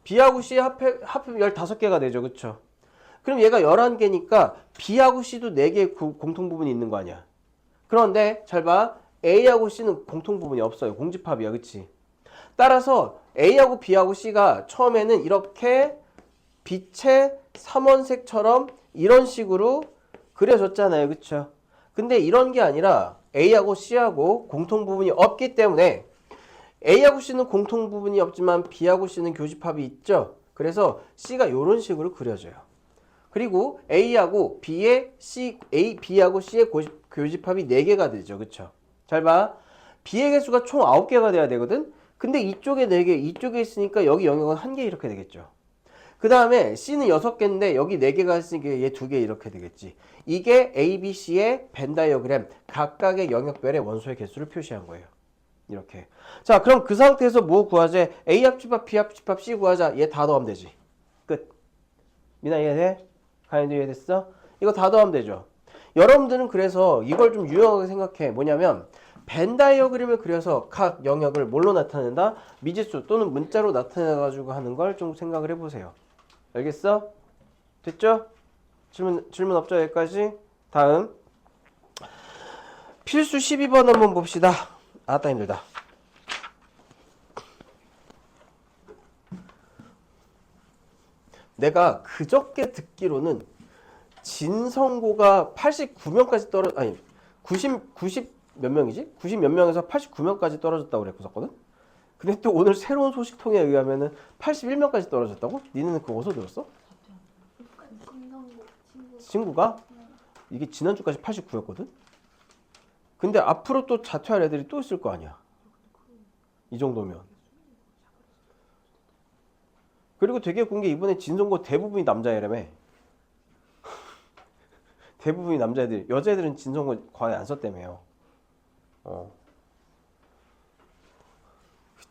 B하고 C의 합하면 15개가 되죠. 그쵸? 그럼 얘가 11개니까 B하고 C도 4개의 공통 부분이 있는 거 아니야. 그런데 잘 봐. A하고 C는 공통 부분이 없어요. 공집합이야. 그치? 따라서 A하고 B하고 C가 처음에는 이렇게 빛의 삼원색처럼 이런 식으로 그려졌잖아요. 그쵸? 근데 이런 게 아니라 A하고 C하고 공통 부분이 없기 때문에 A하고 C는 공통 부분이 없지만 B하고 C는 교집합이 있죠. 그래서 C가 이런 식으로 그려져요. 그리고 B하고 C의 교집합이 4개가 되죠. 그쵸? 잘 봐. B의 개수가 총 9개가 돼야 되거든? 근데 이쪽에 4개, 이쪽에 있으니까 여기 영역은 1개 이렇게 되겠죠. 그 다음에 C는 6개인데 여기 4개가 있으니까 얘 2개 이렇게 되겠지. 이게 A, B, C의 벤 다이어그램 각각의 영역별의 원소의 개수를 표시한 거예요. 이렇게. 자, 그럼 그 상태에서 뭐 구하재? A 합집합, B 합집합, C 구하자. 얘 다 더하면 되지. 끝. 미나 이해돼? 가인도 이해됐어? 이거 다 더하면 되죠. 여러분들은 그래서 이걸 좀 유용하게 생각해. 뭐냐면 벤 다이어그램을 그려서 각 영역을 뭘로 나타낸다? 미지수 또는 문자로 나타내가지고 하는 걸 좀 생각을 해보세요. 알겠어? 됐죠? 질문 없죠? 여기까지? 다음 필수 12번 한번 봅시다. 아따 힘들다. 내가 그저께 듣기로는 진성고가 89명까지 아니 90 몇 명이지? 90 몇 명에서 89명까지 떨어졌다고 그랬었거든? 근데 또 오늘 새로운 소식통에 의하면은 81명까지 떨어졌다고? 니네는 그거 어디서 들었어? 친구가? 이게 지난주까지 89였거든? 근데 앞으로 또 자퇴할 애들이 또 있을 거 아니야. 이 정도면. 그리고 되게 웃긴 게 이번에 진성고 대부분이 남자애라며. 대부분이 남자애들. 여자애들은 진성고 과외 안 썼다며요.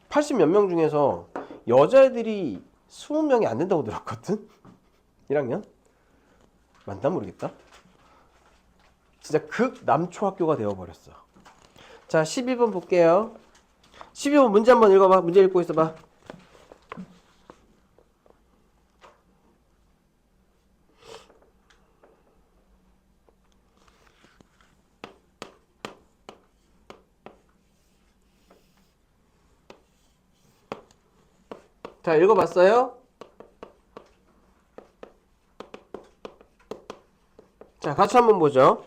80 몇 명 중에서 여자애들이 20명이 안 된다고 들었거든? 1학년? 맞나 모르겠다. 진짜 극남초 학교가 되어버렸어. 자, 12번 볼게요. 12번 문제 한번 읽어봐. 문제 읽고 있어봐. 자, 읽어봤어요? 자, 같이 한번 보죠.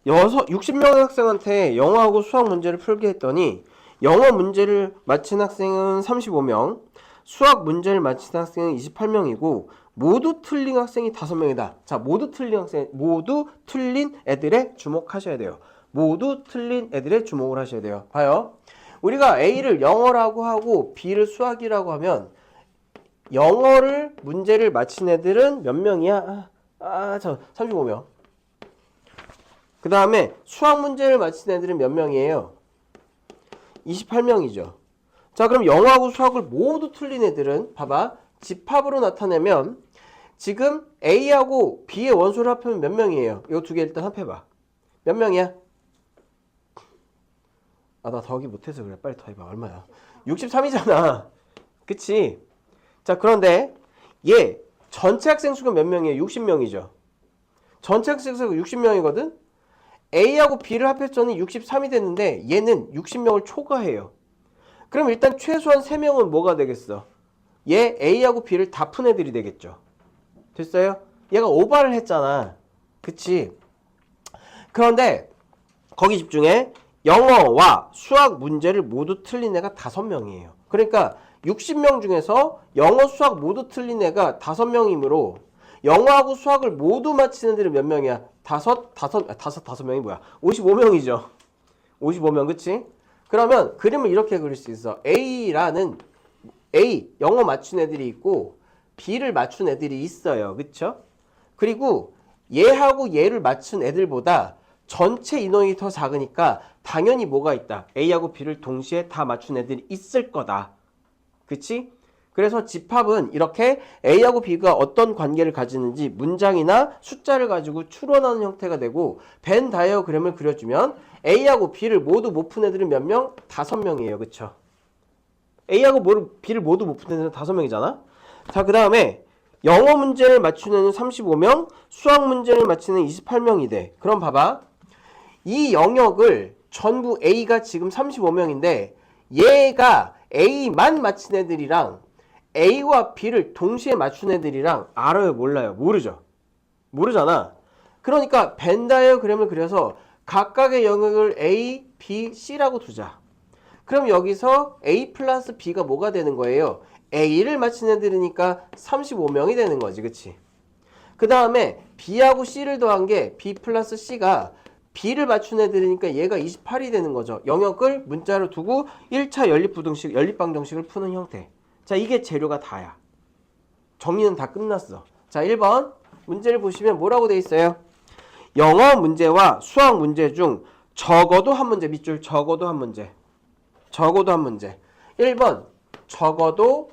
60명의 학생한테 영어하고 수학 문제를 풀게 했더니 영어 문제를 마친 학생은 35명, 수학 문제를 마친 학생은 28명이고 모두 틀린 학생이 5명이다. 자, 모두 틀린 애들에 주목하셔야 돼요. 모두 틀린 애들에 주목을 하셔야 돼요. 봐요. 우리가 A를 영어라고 하고 B를 수학이라고 하면 영어를 문제를 마친 애들은 몇 명이야? 35명. 그 다음에 수학 문제를 마친 애들은 몇 명이에요? 28명이죠. 자, 그럼 영어하고 수학을 모두 틀린 애들은 봐봐. 집합으로 나타내면 지금 A하고 B의 원소를 합하면 몇 명이에요? 이거 두 개 일단 합해봐. 몇 명이야? 나 더하기 못해서 그래. 빨리 더해봐. 얼마야? 63이잖아. 그치? 자, 그런데 얘 전체 학생 수가 몇 명이에요? 60명이죠. 전체 학생 수가 60명이거든? A하고 B를 합했더니 63이 됐는데 얘는 60명을 초과해요. 그럼 일단 최소한 3명은 뭐가 되겠어? 얘 A하고 B를 다 푼 애들이 되겠죠. 됐어요? 얘가 오바를 했잖아. 그치? 그런데 거기 집중해. 영어와 수학 문제를 모두 틀린 애가 5명이에요. 그러니까 60명 중에서 영어, 수학 모두 틀린 애가 5명이므로 영어하고 수학을 모두 맞히는 애들은 몇 명이야? 다섯 명이 뭐야? 55명이죠. 55명, 그치? 그러면 그림을 이렇게 그릴 수 있어. A, 영어 맞춘 애들이 있고 B를 맞춘 애들이 있어요. 그쵸? 그리고 얘하고 얘를 맞춘 애들보다 전체 인원이 더 작으니까 당연히 뭐가 있다. A하고 B를 동시에 다 맞춘 애들이 있을 거다. 그치? 그래서 집합은 이렇게 A하고 B가 어떤 관계를 가지는지 문장이나 숫자를 가지고 추론하는 형태가 되고 벤 다이어그램을 그려주면 A하고 B를 모두 못 푼 애들은 몇 명? 5명이에요. 그쵸? A하고 B를 모두 못 푼 애들은 5명이잖아? 자, 그 다음에 영어 문제를 맞추는 애는 35명, 수학 문제를 맞추는 애는 28명이 돼. 그럼 봐봐. 이 영역을 전부 A가 지금 35명인데 얘가 A만 맞힌 애들이랑 A와 B를 동시에 맞춘 애들이랑 알아요? 몰라요? 모르죠? 모르잖아. 그러니까 벤 다이어그램을 그려서 각각의 영역을 A, B, C라고 두자. 그럼 여기서 A 플러스 B가 뭐가 되는 거예요? A를 맞힌 애들이니까 35명이 되는 거지. 그치? 그 다음에 B하고 C를 더한 게 B 플러스 C가 B를 맞춘 애들이니까 얘가 28이 되는 거죠. 영역을 문자로 두고 1차 연립방정식을 푸는 형태. 자, 이게 재료가 다야. 정리는 다 끝났어. 자, 1번 문제를 보시면 뭐라고 돼 있어요? 영어 문제와 수학 문제 중 적어도 한 문제, 밑줄 적어도 한 문제. 적어도 한 문제. 1번 적어도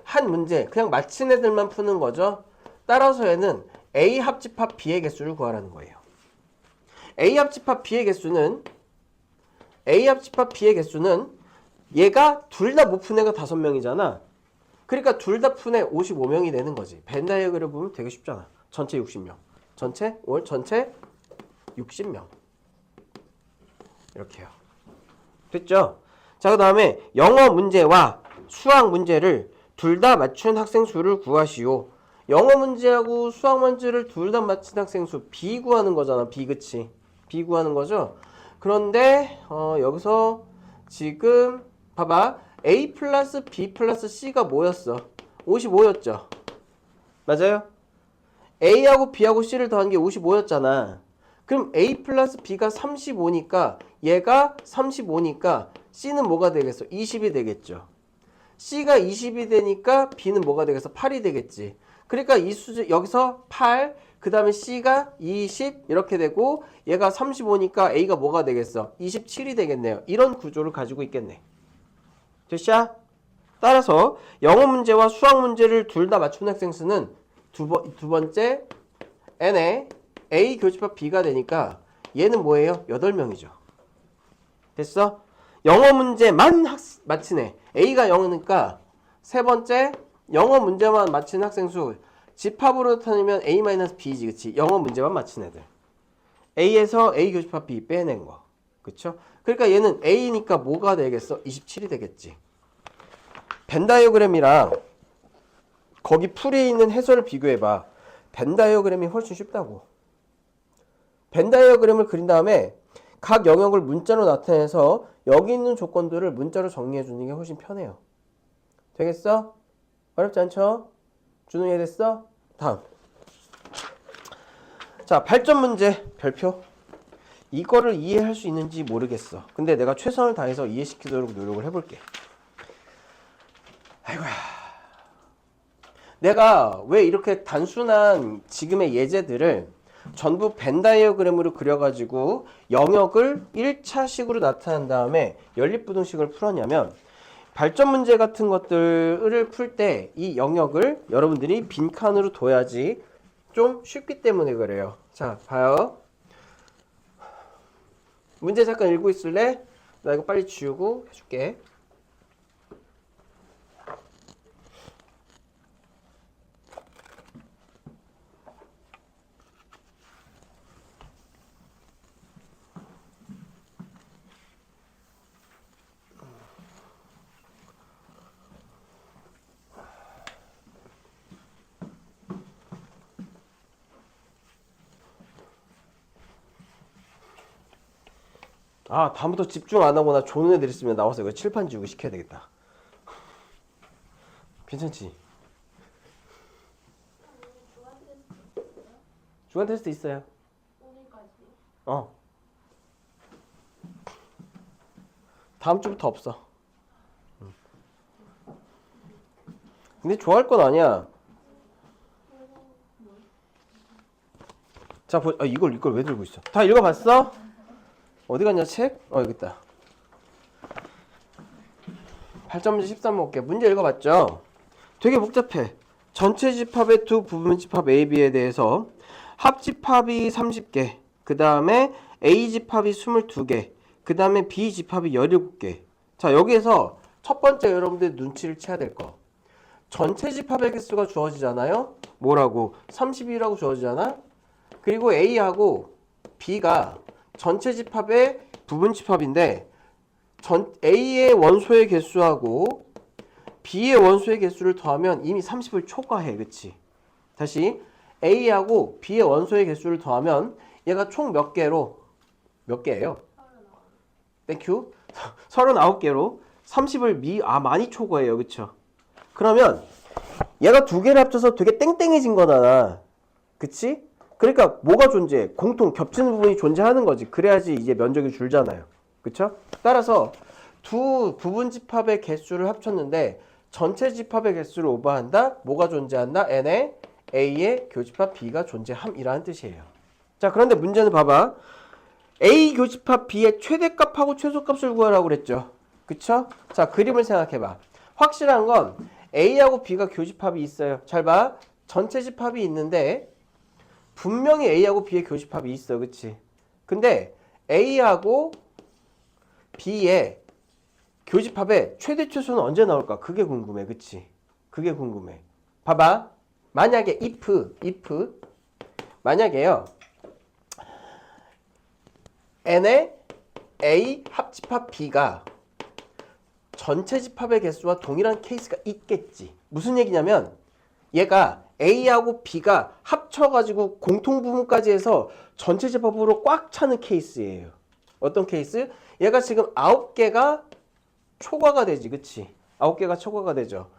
한 문제. 그냥 맞힌 애들만 푸는 거죠. 따라서 얘는 A 합집합 B의 개수를 구하라는 거예요. A 합집합 B의 개수는 얘가 둘 다 못 푼 애가 5명이잖아. 그러니까 둘 다 푼 애 55명이 되는 거지. 벤 다이어그램 보면 되게 쉽잖아. 전체 60명. 전체 60명. 이렇게요. 됐죠? 자, 그 다음에 영어 문제와 수학 문제를 둘 다 맞춘 학생 수를 구하시오. 영어 문제하고 수학 문제를 둘 다 맞춘 학생 수 B 구하는 거잖아. B, 그치? B 구하는 거죠? 그런데 여기서 지금 봐봐. A 플러스 B 플러스 C가 뭐였어? 55였죠? 맞아요? A하고 B하고 C를 더한 게 55였잖아. 그럼 A 플러스 B가 35니까 얘가 35니까 C는 뭐가 되겠어? 20이 되겠죠. C가 20이 되니까 B는 뭐가 되겠어? 8이 되겠지. 그러니까 이 수준 여기서 8, 그 다음에 C가 20 이렇게 되고 얘가 35니까 A가 뭐가 되겠어? 27이 되겠네요. 이런 구조를 가지고 있겠네. 됐죠? 따라서 영어 문제와 수학 문제를 둘 다 맞춘 학생 수는 두 번째 N에 A 교집합 B가 되니까 얘는 뭐예요? 8명이죠. 됐어? 영어 문제만 맞힌 애. A가 0이니까 세 번째 영어 문제만 맞힌 학생 수 집합으로 나타내면 A-B지. 그치? 영어 문제만 맞힌 애들. A에서 A 교집합 B 빼낸 거. 그쵸? 그러니까 얘는 A니까 뭐가 되겠어? 27이 되겠지. 벤 다이어그램이랑 거기 풀에 있는 해설을 비교해봐. 벤 다이어그램이 훨씬 쉽다고. 벤 다이어그램을 그린 다음에 각 영역을 문자로 나타내서 여기 있는 조건들을 문자로 정리해 주는 게 훨씬 편해요. 되겠어? 어렵지 않죠? 준호 이해됐어? 다음. 자, 8점 문제 별표. 이거를 이해할 수 있는지 모르겠어. 근데 내가 최선을 다해서 이해시키도록 노력을 해볼게. 아이고야. 내가 왜 이렇게 단순한 지금의 예제들을 전부 벤 다이어그램으로 그려가지고 영역을 1차식으로 나타낸 다음에 연립부등식을 풀었냐면 발전 문제 같은 것들을 풀 때 이 영역을 여러분들이 빈칸으로 둬야지 좀 쉽기 때문에 그래요. 자, 봐요. 문제 잠깐 읽고 있을래? 나 이거 빨리 지우고 해줄게. 아, 다음부터 집중 안 하고 나 조는 애들 있으면 나와서 이거 칠판 지우고 시켜야 되겠다. 괜찮지? 주간 테스트 있어요. 어. 다음 주부터 없어. 근데 좋아할 건 아니야. 자, 이걸 왜 들고 있어? 다 읽어봤어? 어디 갔냐, 책? 여기 있다. 8점 문제 13번 볼게. 문제 읽어봤죠? 되게 복잡해. 전체 집합의 두 부분 집합 A, B에 대해서 합집합이 30개, 그 다음에 A 집합이 22개, 그 다음에 B 집합이 17개. 자, 여기에서 첫 번째 여러분들 눈치를 채야 될 거. 전체 집합의 개수가 주어지잖아요? 뭐라고? 32라고 주어지잖아? 그리고 A하고 B가 전체 집합의 부분 집합인데 A의 원소의 개수하고 B의 원소의 개수를 더하면 이미 30을 초과해. 그치? 다시 A하고 B의 원소의 개수를 더하면 얘가 총 몇 개로? 몇 개예요? 땡큐. 39개로 30을 많이 초과해요. 그쵸? 그러면 얘가 두 개를 합쳐서 되게 땡땡해진 거잖아. 그치? 그러니까 뭐가 존재해? 공통 겹치는 부분이 존재하는 거지. 그래야지 이제 면적이 줄잖아요. 그쵸? 따라서 두 부분 집합의 개수를 합쳤는데 전체 집합의 개수를 오버한다? 뭐가 존재한다? n에 A의 교집합 B가 존재함이라는 뜻이에요. 자, 그런데 문제는 봐봐. A 교집합 B의 최대값하고 최소값을 구하라고 그랬죠. 그쵸? 자, 그림을 생각해봐. 확실한 건 A하고 B가 교집합이 있어요. 잘 봐. 전체 집합이 있는데 분명히 A하고 B의 교집합이 있어. 그치? 근데 A하고 B의 교집합의 최대 최소는 언제 나올까? 그게 궁금해. 그치? 그게 궁금해. 봐봐. 만약에 if 만약에요. n의 A 합집합 B가 전체 집합의 개수와 동일한 케이스가 있겠지. 무슨 얘기냐면 얘가 A하고 B가 합쳐가지고 공통부분까지 해서 전체 집합으로 꽉 차는 케이스예요. 어떤 케이스? 얘가 지금 9개가 초과가 되지. 그치? 9개가 초과가 되죠.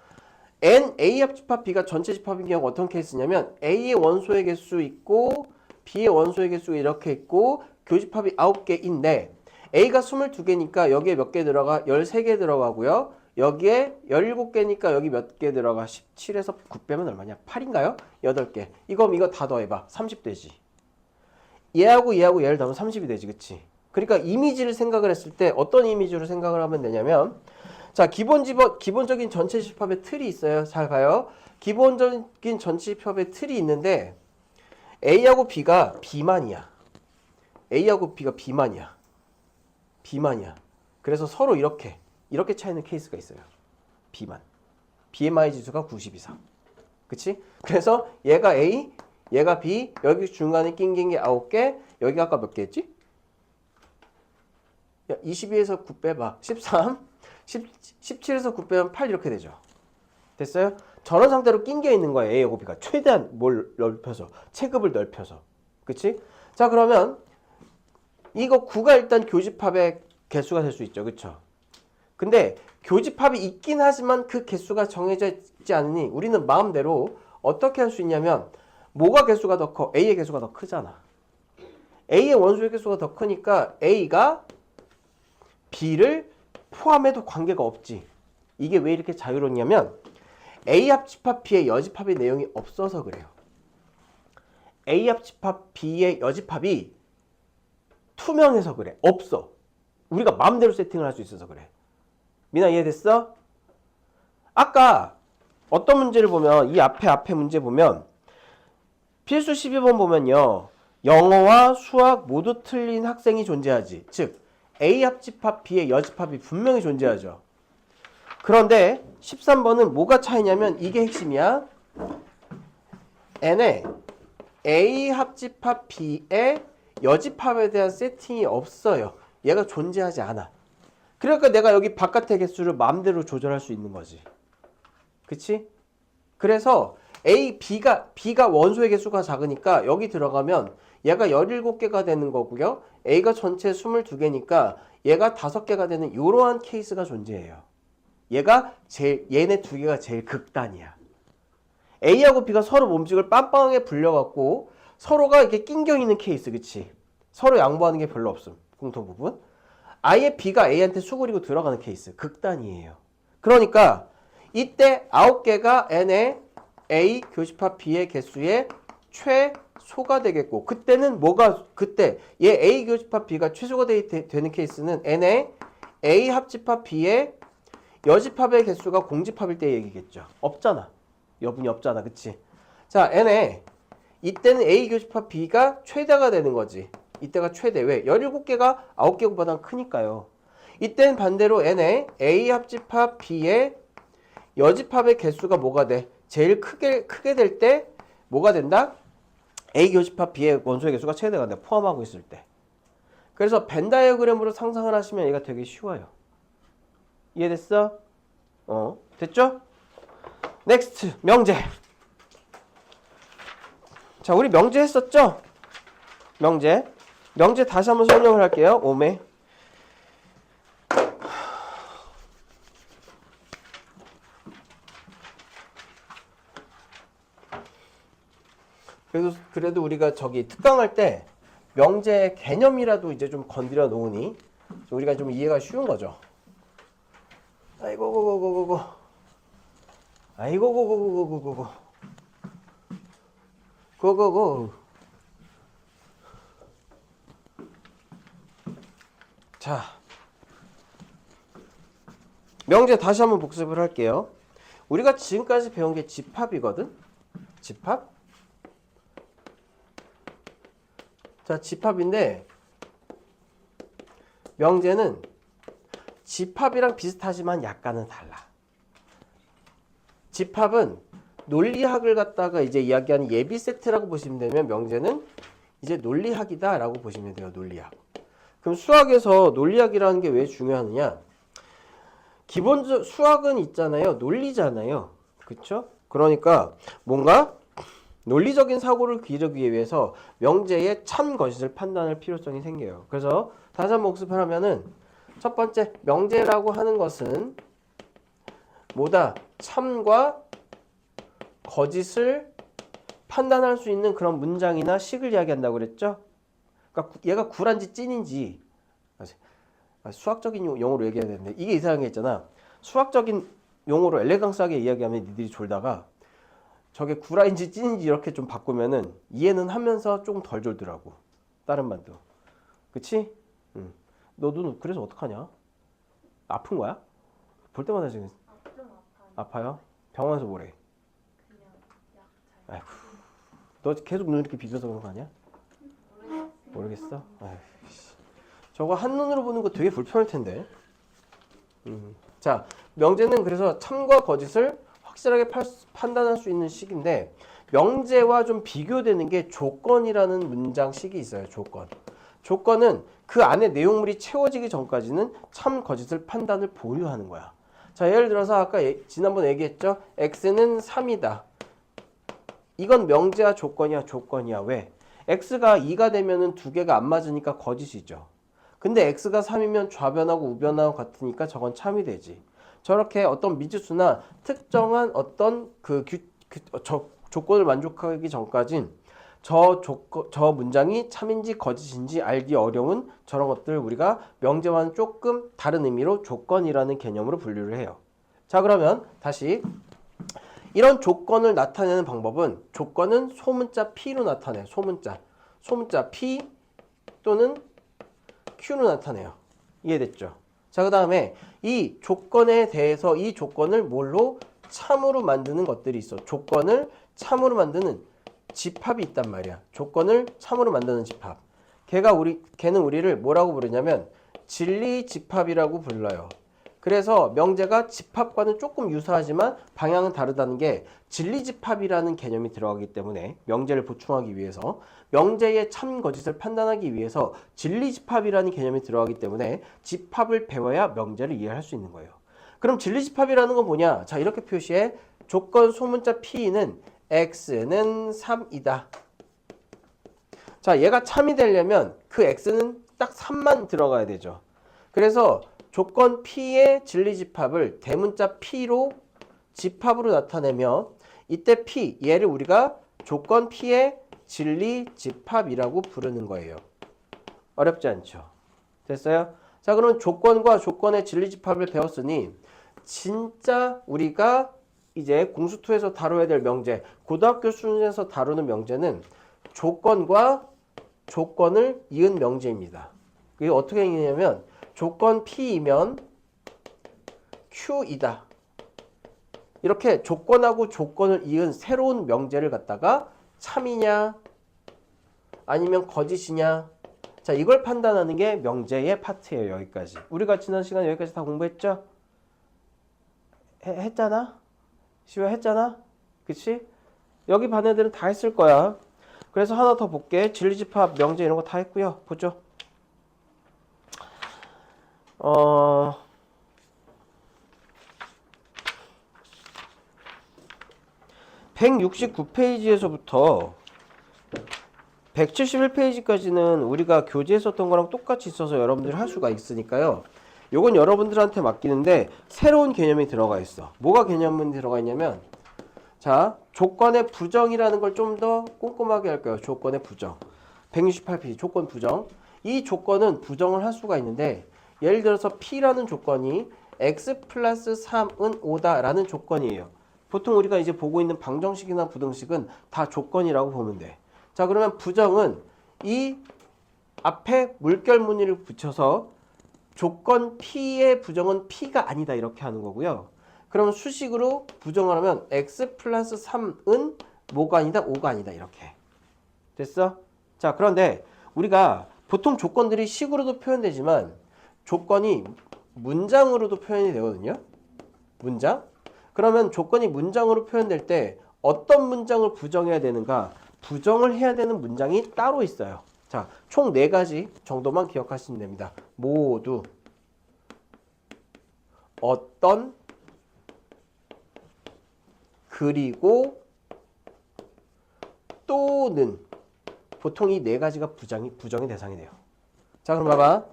A 합집합 B가 전체 집합인 경우 어떤 케이스냐면 A의 원소의 개수 있고 B의 원소의 개수가 이렇게 있고 교집합이 9개인데 A가 22개니까 여기에 몇 개 들어가? 13개 들어가고요. 여기에 17개니까 여기 몇 개 들어가? 17에서 9 빼면 얼마냐? 8인가요? 8개. 이거 다 더해봐. 30 되지. 얘하고 얘를 더하면 30이 되지. 그치? 그러니까 이미지를 생각을 했을 때 어떤 이미지로 생각을 하면 되냐면 자, 기본적인 전체 집합의 틀이 있어요. 잘 봐요. 기본적인 전체 집합의 틀이 있는데 A하고 B가 B만이야. A하고 B가 B만이야. 그래서 서로 이렇게 차이는 케이스가 있어요. B만. BMI 지수가 90 이상. 그치? 그래서 얘가 A, 얘가 B, 여기 중간에 낀 게 9개, 여기가 아까 몇 개 했지? 야, 22에서 9 빼봐. 13, 17에서 9 빼면 8 이렇게 되죠. 됐어요? 저런 상태로 낀 게 있는 거야. A하고 B가. 최대한 뭘 넓혀서. 체급을 넓혀서. 그치? 자, 그러면 이거 9가 일단 교집합의 개수가 될 수 있죠. 그쵸? 근데 교집합이 있긴 하지만 그 개수가 정해져 있지 않으니 우리는 마음대로 어떻게 할 수 있냐면 뭐가 개수가 더 커? A의 개수가 더 크잖아. A의 원소의 개수가 더 크니까 A가 B를 포함해도 관계가 없지. 이게 왜 이렇게 자유롭냐면 A 합집합 B의 여집합의 내용이 없어서 그래요. A 합집합 B의 여집합이 투명해서 그래. 없어. 우리가 마음대로 세팅을 할 수 있어서 그래. 미나 이해됐어? 아까 어떤 문제를 보면 이 앞에 문제 보면 필수 12번 보면요. 영어와 수학 모두 틀린 학생이 존재하지. 즉 A 합집합 B의 여집합이 분명히 존재하죠. 그런데 13번은 뭐가 차이냐면 이게 핵심이야. n에 A 합집합 B의 여집합에 대한 세팅이 없어요. 얘가 존재하지 않아. 그러니까 내가 여기 바깥의 개수를 마음대로 조절할 수 있는 거지. 그치? 그래서 B가 원소의 개수가 작으니까 여기 들어가면 얘가 17개가 되는 거고요. A가 전체 22개니까 얘가 5개가 되는 이러한 케이스가 존재해요. 얘네 두 개가 제일 극단이야. A하고 B가 서로 몸집을 빰빰하게 불려갖고 서로가 이렇게 낑겨 있는 케이스, 그치? 서로 양보하는 게 별로 없음. 공통 부분. 아예 B가 A한테 수그리고 들어가는 케이스. 극단이에요. 그러니까 이때 9개가 N의 A 교집합 B의 개수의 최소가 되겠고, 그때는 그때 얘 A 교집합 B가 최소가 되는 케이스는 N의 A 합집합 B의 여집합의 개수가 공집합일 때 얘기겠죠. 없잖아. 여분이 없잖아. 그치? 자, N의 이때는 A 교집합 B가 최대가 되는 거지. 이때가 최대. 왜? 17개가 9개보다 크니까요. 이때는 반대로 N의 A 합집합 B의 여집합의 개수가 뭐가 돼? 제일 크게 될 때 뭐가 된다? A 교집합 B의 원소의 개수가 최대가 돼. 포함하고 있을 때. 그래서 벤 다이어그램으로 상상을 하시면 얘가 되게 쉬워요. 이해됐어? 됐죠? 넥스트, 명제. 자, 우리 명제 했었죠? 명제 다시 한번 설명을 할게요. 오메. 그래도 우리가 특강할 때 명제 개념이라도 이제 좀 건드려 놓으니 우리가 좀 이해가 쉬운 거죠. 아이고. 자, 명제 다시 한번 복습을 할게요. 우리가 지금까지 배운 게 집합이거든. 집합. 자, 집합인데 명제는 집합이랑 비슷하지만 약간은 달라. 집합은 논리학을 갖다가 이제 이야기하는 예비 세트라고 보시면 되면 명제는 이제 논리학이다라고 보시면 돼요. 논리학. 그럼 수학에서 논리학이라는 게 왜 중요하느냐? 기본적으로 수학은 있잖아요. 논리잖아요. 그렇죠? 그러니까 뭔가 논리적인 사고를 기르기 위해서 명제의 참 거짓을 판단할 필요성이 생겨요. 그래서 다시 한번 복습하면은 첫 번째, 명제라고 하는 것은 뭐다? 참과 거짓을 판단할 수 있는 그런 문장이나 식을 이야기한다고 그랬죠? 그러니까 얘가 구란지 찐인지 수학적인 용어로 얘기해야 되는데 이게 이상한 게 있잖아. 수학적인 용어로 엘레강스하게 이야기하면 니들이 졸다가 저게 구라인지 찐인지 이렇게 좀 바꾸면은 이해는 하면서 조금 덜 졸더라고. 다른 말도. 그치? 응. 너 눈 그래서 어떡하냐? 아픈 거야? 볼 때마다 지금 좀 아파요? 병원에서 뭐래? 그냥 약잘 아이고. 너 계속 눈 이렇게 비벼서 그런 거 아니야? 모르겠어? 아이고. 저거 한눈으로 보는 거 되게 불편할 텐데. 자, 명제는 그래서 참과 거짓을 확실하게 판단할 수 있는 식인데 명제와 좀 비교되는 게 조건이라는 문장식이 있어요. 조건은 그 안에 내용물이 채워지기 전까지는 참 거짓을 판단을 보류하는 거야. 자, 예를 들어서 아까 지난번에 얘기했죠. x는 3이다. 이건 명제야 조건이야? 조건이야. 왜? x가 2가 되면은 두 개가 안 맞으니까 거짓이죠. 근데 x가 3이면 좌변하고 우변하고 같으니까 저건 참이 되지. 저렇게 어떤 미지수나 특정한 어떤 조건을 만족하기 전까진 저 문장이 참인지 거짓인지 알기 어려운 저런 것들 우리가 명제와는 조금 다른 의미로 조건이라는 개념으로 분류를 해요. 자, 그러면 다시 이런 조건을 나타내는 방법은 조건은 소문자 P로 나타내. 소문자 P 또는 Q로 나타내요. 이해됐죠? 자, 그 다음에 이 조건에 대해서 이 조건을 뭘로 참으로 만드는 것들이 있어. 조건을 참으로 만드는 집합이 있단 말이야. 조건을 참으로 만드는 집합. 걔는 우리를 뭐라고 부르냐면 진리집합이라고 불러요. 그래서 명제가 집합과는 조금 유사하지만 방향은 다르다는 게 진리집합이라는 개념이 들어가기 때문에 명제를 보충하기 위해서 명제의 참 거짓을 판단하기 위해서 진리집합이라는 개념이 들어가기 때문에 집합을 배워야 명제를 이해할 수 있는 거예요. 그럼 진리집합이라는 건 뭐냐? 자, 이렇게 표시해. 조건 소문자 P는 x는 3이다. 자, 얘가 참이 되려면 그 x는 딱 3만 들어가야 되죠. 그래서 조건 P의 진리집합을 대문자 P로 집합으로 나타내며 이때 P, 얘를 우리가 조건 P의 진리집합이라고 부르는 거예요. 어렵지 않죠? 됐어요? 자, 그럼 조건과 조건의 진리집합을 배웠으니 진짜 우리가 이제 공수2에서 다뤄야 될 명제, 고등학교 수준에서 다루는 명제는 조건과 조건을 이은 명제입니다. 그게 어떻게 읽냐면 조건 P이면 Q이다. 이렇게 조건하고 조건을 이은 새로운 명제를 갖다가 참이냐 아니면 거짓이냐, 자, 이걸 판단하는 게 명제의 파트예요. 여기까지. 우리가 지난 시간에 여기까지 다 공부했죠? 했잖아? 했잖아? 그치? 여기 반 애들은 다 했을 거야. 그래서 하나 더 볼게. 진리집합, 명제 이런 거 다 했고요. 보죠. 169페이지에서부터 171페이지까지는 우리가 교재에 썼던 거랑 똑같이 있어서 여러분들이 할 수가 있으니까요. 요건 여러분들한테 맡기는데 새로운 개념이 들어가 있어. 뭐가 개념이 들어가 있냐면, 자, 조건의 부정이라는 걸 좀 더 꼼꼼하게 할까요? 조건의 부정. 168페이지 조건 부정. 이 조건은 부정을 할 수가 있는데, 예를 들어서 P라는 조건이 x 플러스 3은 5다 라는 조건이에요. 보통 우리가 이제 보고 있는 방정식이나 부등식은 다 조건이라고 보면 돼. 자, 그러면 부정은 이 앞에 물결 무늬를 붙여서 조건 P의 부정은 P가 아니다 이렇게 하는 거고요. 그럼 수식으로 부정을 하면 x 플러스 3은 뭐가 아니다? 5가 아니다 이렇게. 됐어? 자, 그런데 우리가 보통 조건들이 식으로도 표현되지만 조건이 문장으로도 표현이 되거든요. 문장? 그러면 조건이 문장으로 표현될 때 어떤 문장을 부정해야 되는가? 부정을 해야 되는 문장이 따로 있어요. 자, 총 4가지 정도만 기억하시면 됩니다. 모두, 어떤, 그리고, 또는. 보통 이 4가지가 부정의 대상이 돼요. 자, 그럼 봐봐.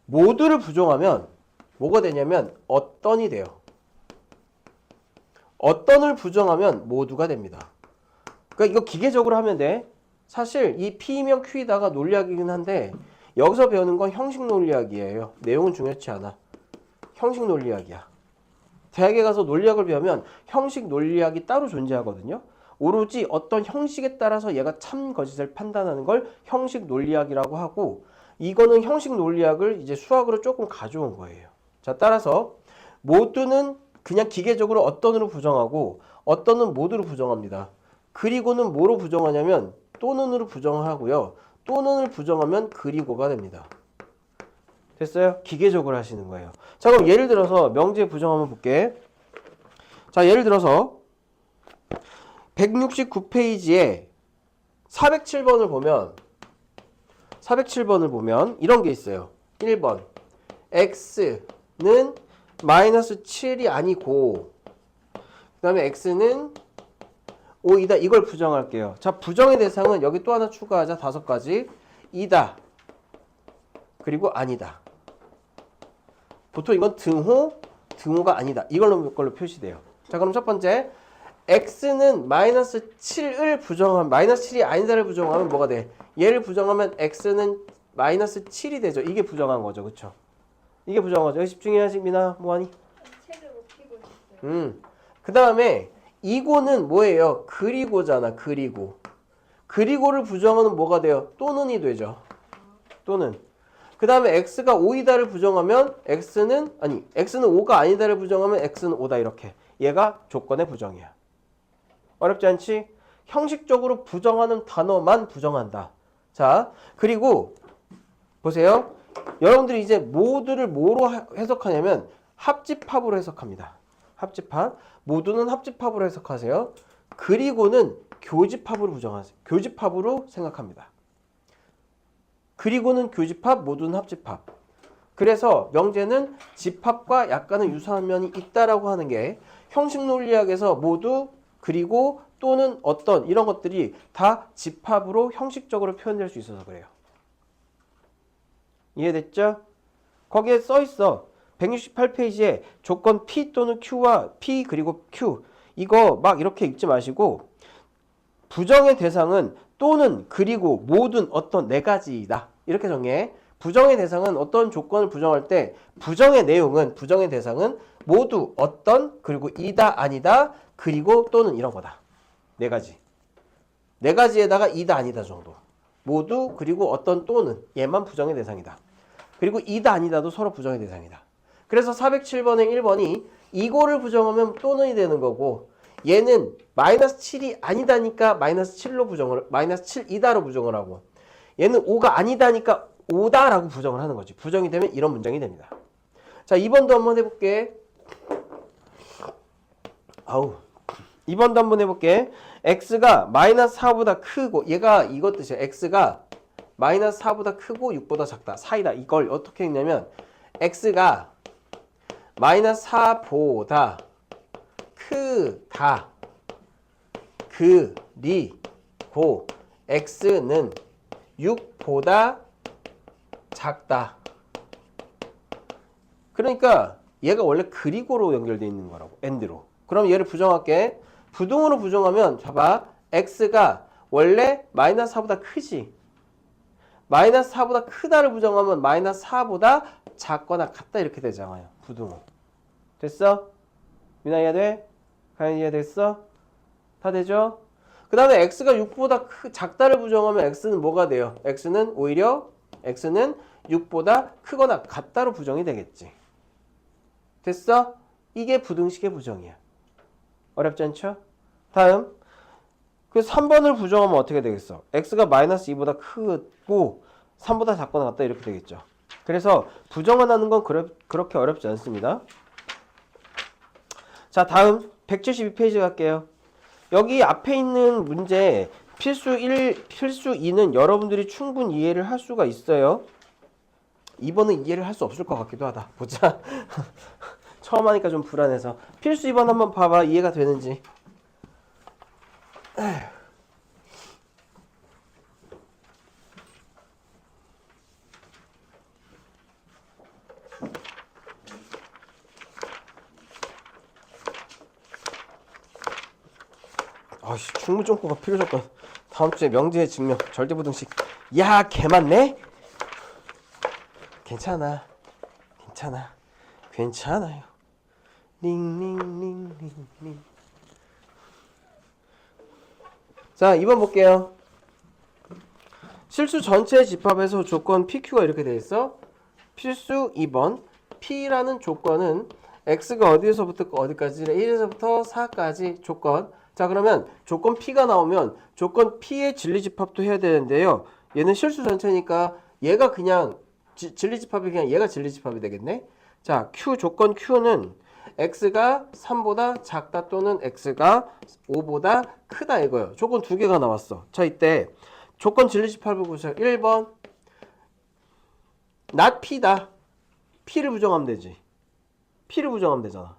모두를 부정하면 뭐가 되냐면 어떤이 돼요. 어떤을 부정하면 모두가 됩니다. 그러니까 이거 기계적으로 하면 돼. 사실 이 P면 Q이다가 논리학이긴 한데 여기서 배우는 건 형식 논리학이에요. 내용은 중요치 않아. 형식 논리학이야. 대학에 가서 논리학을 배우면 형식 논리학이 따로 존재하거든요. 오로지 어떤 형식에 따라서 얘가 참 거짓을 판단하는 걸 형식 논리학이라고 하고, 이거는 형식 논리학을 이제 수학으로 조금 가져온 거예요. 자, 따라서 모두는 그냥 기계적으로 어떤으로 부정하고 어떤은 모두로 부정합니다. 그리고는 뭐로 부정하냐면 또는으로 부정을 하고요. 또는을 부정하면 그리고가 됩니다. 됐어요? 기계적으로 하시는 거예요. 자, 그럼 예를 들어서 명제 부정 한번 볼게. 자, 예를 들어서 169페이지에 407번을 보면 이런 게 있어요. 1번 x는 마이너스 7이 아니고 그 다음에 x는 5이다. 이걸 부정할게요. 자, 부정의 대상은 여기 또 하나 추가하자. 5가지. 이다. 그리고 아니다. 보통 이건 등호가 아니다. 이걸로 표시돼요. 자, 그럼 첫 번째 x는 마이너스 7을 부정하면, 마이너스 7이 아니다를 부정하면 뭐가 돼? 얘를 부정하면 x는 마이너스 7이 되죠. 이게 부정한 거죠. 그쵸? 이게 부정한 거죠. 집중해야지, 미나. 뭐하니? 책을 못 피고 있어요. 그 다음에 이고는 뭐예요? 그리고잖아. 그리고를 부정하면 뭐가 돼요? 또는이 되죠. 또는. 그 다음에 x가 5이다를 부정하면 x는 5가 아니다를 부정하면 x는 5다 이렇게. 얘가 조건의 부정이야. 어렵지 않지? 형식적으로 부정하는 단어만 부정한다. 자, 그리고 보세요. 여러분들이 이제 모두를 뭐로 해석하냐면 합집합으로 해석합니다. 합집합. 모두는 합집합으로 해석하세요. 그리고는 교집합으로 부정하세요. 교집합으로 생각합니다. 그리고는 교집합, 모두는 합집합. 그래서 명제는 집합과 약간은 유사한 면이 있다라고 하는 게 형식 논리학에서 모두, 그리고, 또는 어떤 이런 것들이 다 집합으로 형식적으로 표현될 수 있어서 그래요. 이해됐죠? 거기에 써 있어. 168페이지에 조건 P 또는 Q와 P 그리고 Q 이거 막 이렇게 읽지 마시고 부정의 대상은 또는 그리고 모든 어떤 네 가지이다. 이렇게 정해. 부정의 대상은 어떤 조건을 부정할 때 부정의 내용은 부정의 대상은 모두 어떤 그리고 이다 아니다 그리고 또는 이런 거다. 네 가지. 네 가지에다가 이다 아니다 정도. 모두 그리고 어떤 또는 얘만 부정의 대상이다. 그리고 이다 아니다도 서로 부정의 대상이다. 그래서 407번의 1번이 이거를 부정하면 또는이 되는 거고 얘는 마이너스 7이 아니다니까 마이너스 7로 부정을 마이너스 7이다로 부정을 하고 얘는 5가 아니다니까 5다라고 부정을 하는 거지. 부정이 되면 이런 문장이 됩니다. 자, 2번도 한번 해볼게. 2번도 한번 해볼게. x가 마이너스 4보다 크고 얘가 이것 뜻이야. x가 마이너스 4보다 크고 6보다 작다. 사이다. 이걸 어떻게 읽냐면 x가 마이너스 4보다 크다. 그리고 x는 6보다 작다. 그러니까 얘가 원래 그리고로 연결되어 있는 거라고. and로. 그럼 얘를 부정할게. 부등으로 부정하면 봐봐. x가 원래 마이너스 4보다 크지. 마이너스 4보다 크다를 부정하면 마이너스 4보다 작거나 같다 이렇게 되잖아요. 부등은. 됐어? 미나 이해돼? 가연 이해됐어? 다 되죠? 그 다음에 x가 6보다 작다를 부정하면 x는 뭐가 돼요? x는 오히려 x는 6보다 크거나 같다로 부정이 되겠지. 됐어? 이게 부등식의 부정이야. 어렵지 않죠? 다음 그 3번을 부정하면 어떻게 되겠어? x가 마이너스 2보다 크고 3보다 작거나 같다 이렇게 되겠죠. 그래서 부정을 하는 건 그렇게 어렵지 않습니다. 자, 다음 172페이지 갈게요. 여기 앞에 있는 문제 필수 1, 필수 2는 여러분들이 충분히 이해를 할 수가 있어요. 2번은 이해를 할 수 없을 것 같기도 하다. 보자. 처음 하니까 좀 불안해서. 필수 2번 한번 봐봐. 이해가 되는지. 아씨, 충무점수가 필요 조건. 다음 주에 명제의 증명, 절대부등식. 야, 개 많네? 괜찮아. 괜찮아. 괜찮아요. 링링링링링. 자, 2번 볼게요. 실수 전체 집합에서 조건 PQ가 이렇게 되어 있어. 필수 2번. P라는 조건은 X가 어디에서부터 어디까지? 1에서부터 4까지 조건. 자, 그러면 조건 P가 나오면 조건 P의 진리집합도 해야 되는데요. 얘는 실수 전체니까 얘가 그냥 진리집합이 그냥 얘가 진리집합이 되겠네. 자, Q 조건 Q는 X가 3보다 작다 또는 X가 5보다 크다 이거예요. 조건 두 개가 나왔어. 자, 이때 조건 진리집합을 보세요. 1번 not P다. P를 부정하면 되지. P를 부정하면 되잖아.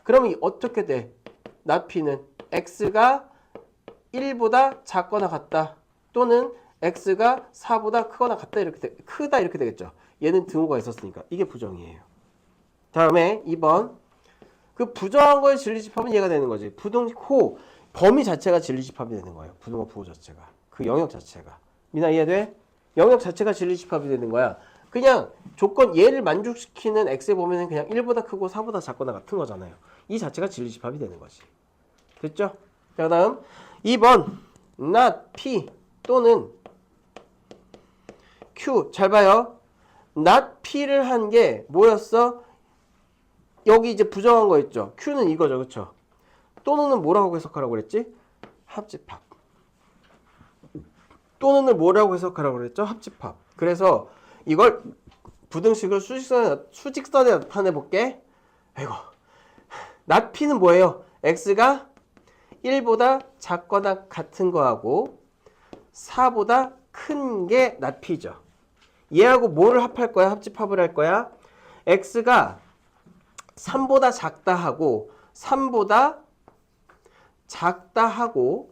그러면 어떻게 돼? not P는 x가 1보다 작거나 같다 또는 x가 4보다 크거나 같다 이렇게 크다 이렇게 되겠죠. 얘는 등호가 있었으니까 이게 부정이에요. 다음에 2번 그 부정한 거의 진리집합은 얘가 되는 거지. 부등호 범위 자체가 진리집합이 되는 거예요. 부등호 부호 자체가 그 영역 자체가. 미나 이해돼? 영역 자체가 진리집합이 되는 거야. 그냥 조건 얘를 만족시키는 x의 범위는 그냥 1보다 크고 4보다 작거나 같은 거잖아요. 이 자체가 진리집합이 되는 거지. 됐죠? 자, 다음 2번 not P 또는 Q. 잘 봐요. not P를 한 게 뭐였어? 여기 이제 부정한 거 있죠? Q는 이거죠. 그쵸? 또는은 뭐라고 해석하라고 그랬지? 합집합. 또는을 뭐라고 해석하라고 그랬죠? 합집합. 그래서 이걸 부등식을 수직선에 나타내 볼게. 아이고. not P는 뭐예요? X가 1보다 작거나 같은 거하고 4보다 큰 게 not P죠. 얘하고 뭐를 합할 거야? 합집합을 할 거야? X가 3보다 작다 하고 3보다 작다 하고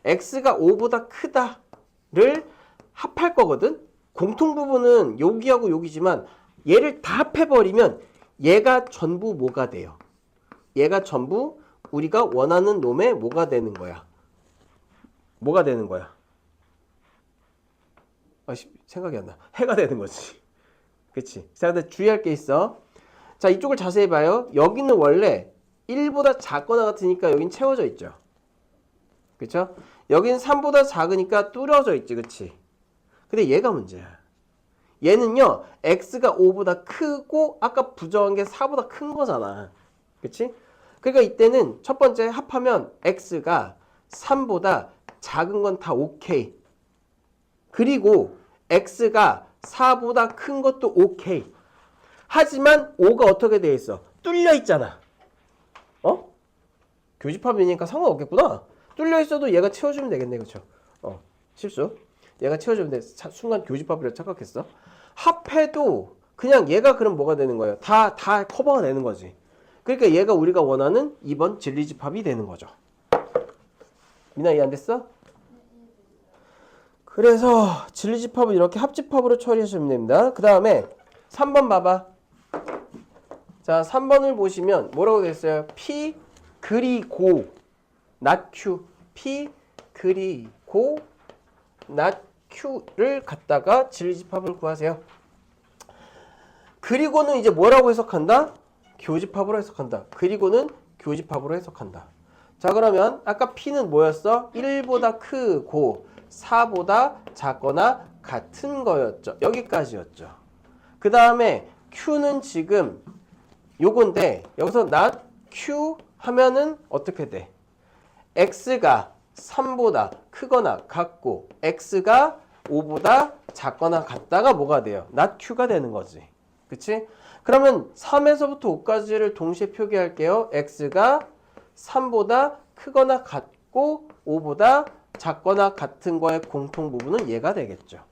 X가 5보다 크다를 합할 거거든? 공통 부분은 여기하고 여기지만 얘를 다 합해버리면 얘가 전부 뭐가 돼요? 얘가 전부 우리가 원하는 놈의 뭐가 되는 거야? 뭐가 되는 거야? 생각이 안 나. 해가 되는 거지. 그치? 자, 근데 주의할 게 있어. 자, 이쪽을 자세히 봐요. 여기는 원래 1보다 작거나 같으니까 여긴 채워져 있죠. 그쵸? 여긴 3보다 작으니까 뚫어져 있지. 그치? 근데 얘가 문제야. 얘는요, x가 5보다 크고 아까 부정한 게 4보다 큰 거잖아. 그치? 그러니까 이때는 첫 번째 합하면 x가 3보다 작은 건 다 오케이. 그리고 x가 4보다 큰 것도 오케이. 하지만 5가 어떻게 돼 있어? 뚫려 있잖아. 어? 교집합이니까 상관없겠구나. 뚫려 있어도 얘가 채워주면 되겠네. 그쵸? 실수. 얘가 채워주면 돼. 순간 교집합이라 착각했어. 합해도 그냥 얘가 그럼 뭐가 되는 거예요? 다 커버가 되는 거지. 그러니까 얘가 우리가 원하는 2번 진리집합이 되는 거죠. 미나 이해 안 됐어? 그래서 진리집합을 이렇게 합집합으로 처리하시면 됩니다. 그 다음에 3번 봐봐. 자, 3번을 보시면 뭐라고 됐어요? P 그리고 not Q. P 그리고 not Q를 갖다가 진리집합을 구하세요. 그리고는 이제 뭐라고 해석한다? 교집합으로 해석한다. 그리고는 교집합으로 해석한다. 자, 그러면 아까 P는 뭐였어? 1보다 크고 4보다 작거나 같은 거였죠. 여기까지였죠. 그 다음에 Q는 지금 요건데 여기서 not Q 하면은 어떻게 돼? X가 3보다 크거나 같고 X가 5보다 작거나 같다가 뭐가 돼요? not Q가 되는 거지. 그치? 그러면 3에서부터 5까지를 동시에 표기할게요. X가 3보다 크거나 같고 5보다 작거나 같은 거의 공통 부분은 얘가 되겠죠.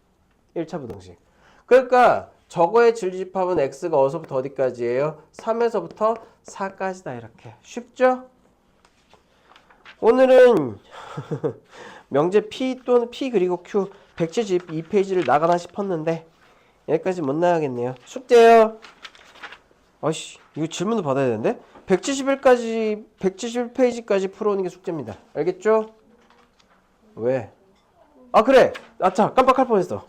1차 부등식. 그러니까 저거의 진리집합은 X가 어디서부터 어디까지예요? 3에서부터 4까지다. 이렇게. 쉽죠? 오늘은 명제 P 또는 P 그리고 Q 172페이지를 나가나 싶었는데 여기까지 못 나가겠네요. 숙제요. 아이씨, 이거 질문도 받아야 되는데? 171페이지까지 풀어오는 게 숙제입니다. 알겠죠? 왜? 아, 그래! 아차, 깜빡할 뻔했어.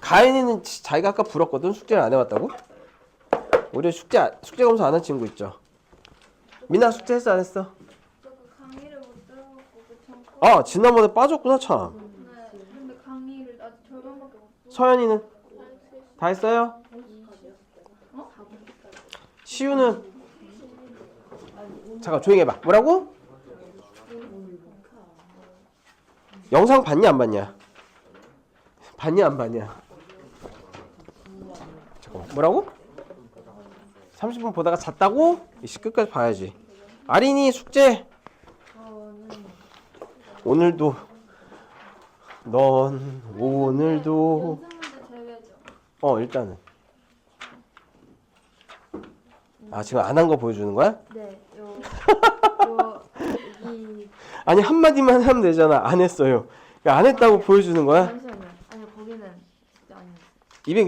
가인이는 자기가 아까 불었거든? 숙제를 안 해왔다고? 우리 숙제 검사 안 한 친구 있죠? 미나 숙제 했어, 안 했어? 저 그 강의를 못 들어갖고 그 잠깐. 아, 지난번에 빠졌구나, 참. 네. 근데 강의를 아직 절반밖에 못 들어. 서연이는? 다 했어요? 시우는? 잠깐 조용히 해봐. 뭐라고? 영상 봤냐 안 봤냐? 봤냐 안 봤냐? 잠깐만. 뭐라고? 30분 보다가 잤다고? 이씨 끝까지 봐야지. 아린이 숙제. 오늘도 넌 오늘도 연습문제 제외죠. 일단은 지금 안 한 거 보여주는 거야? 네. 여기 아니 한마디만 하면 되잖아. 안 했어요. 안 했다고 보여주는 거야? 잠시만요. 아니 거기는 진짜 아니었어요.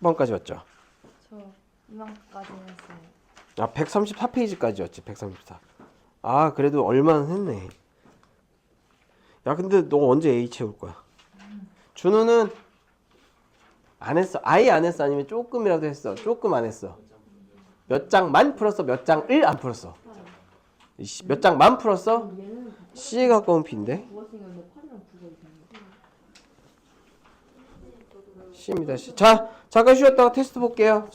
268번까지 왔죠? 저 이만까지 했어요. 134페이지까지였지. 134. 그래도 얼마는 했네. 야, 근데 너 언제 A 채울 거야? 준우는 안 했어. 아예 안 했어? 아니면 조금이라도 했어? 조금 안 했어. 몇 장만 풀었어? 몇 장을 안 풀었어? 몇 장만 풀었어? C에 가까운 B인데? C입니다. C. 자, 잠깐 쉬었다가 테스트 볼게요.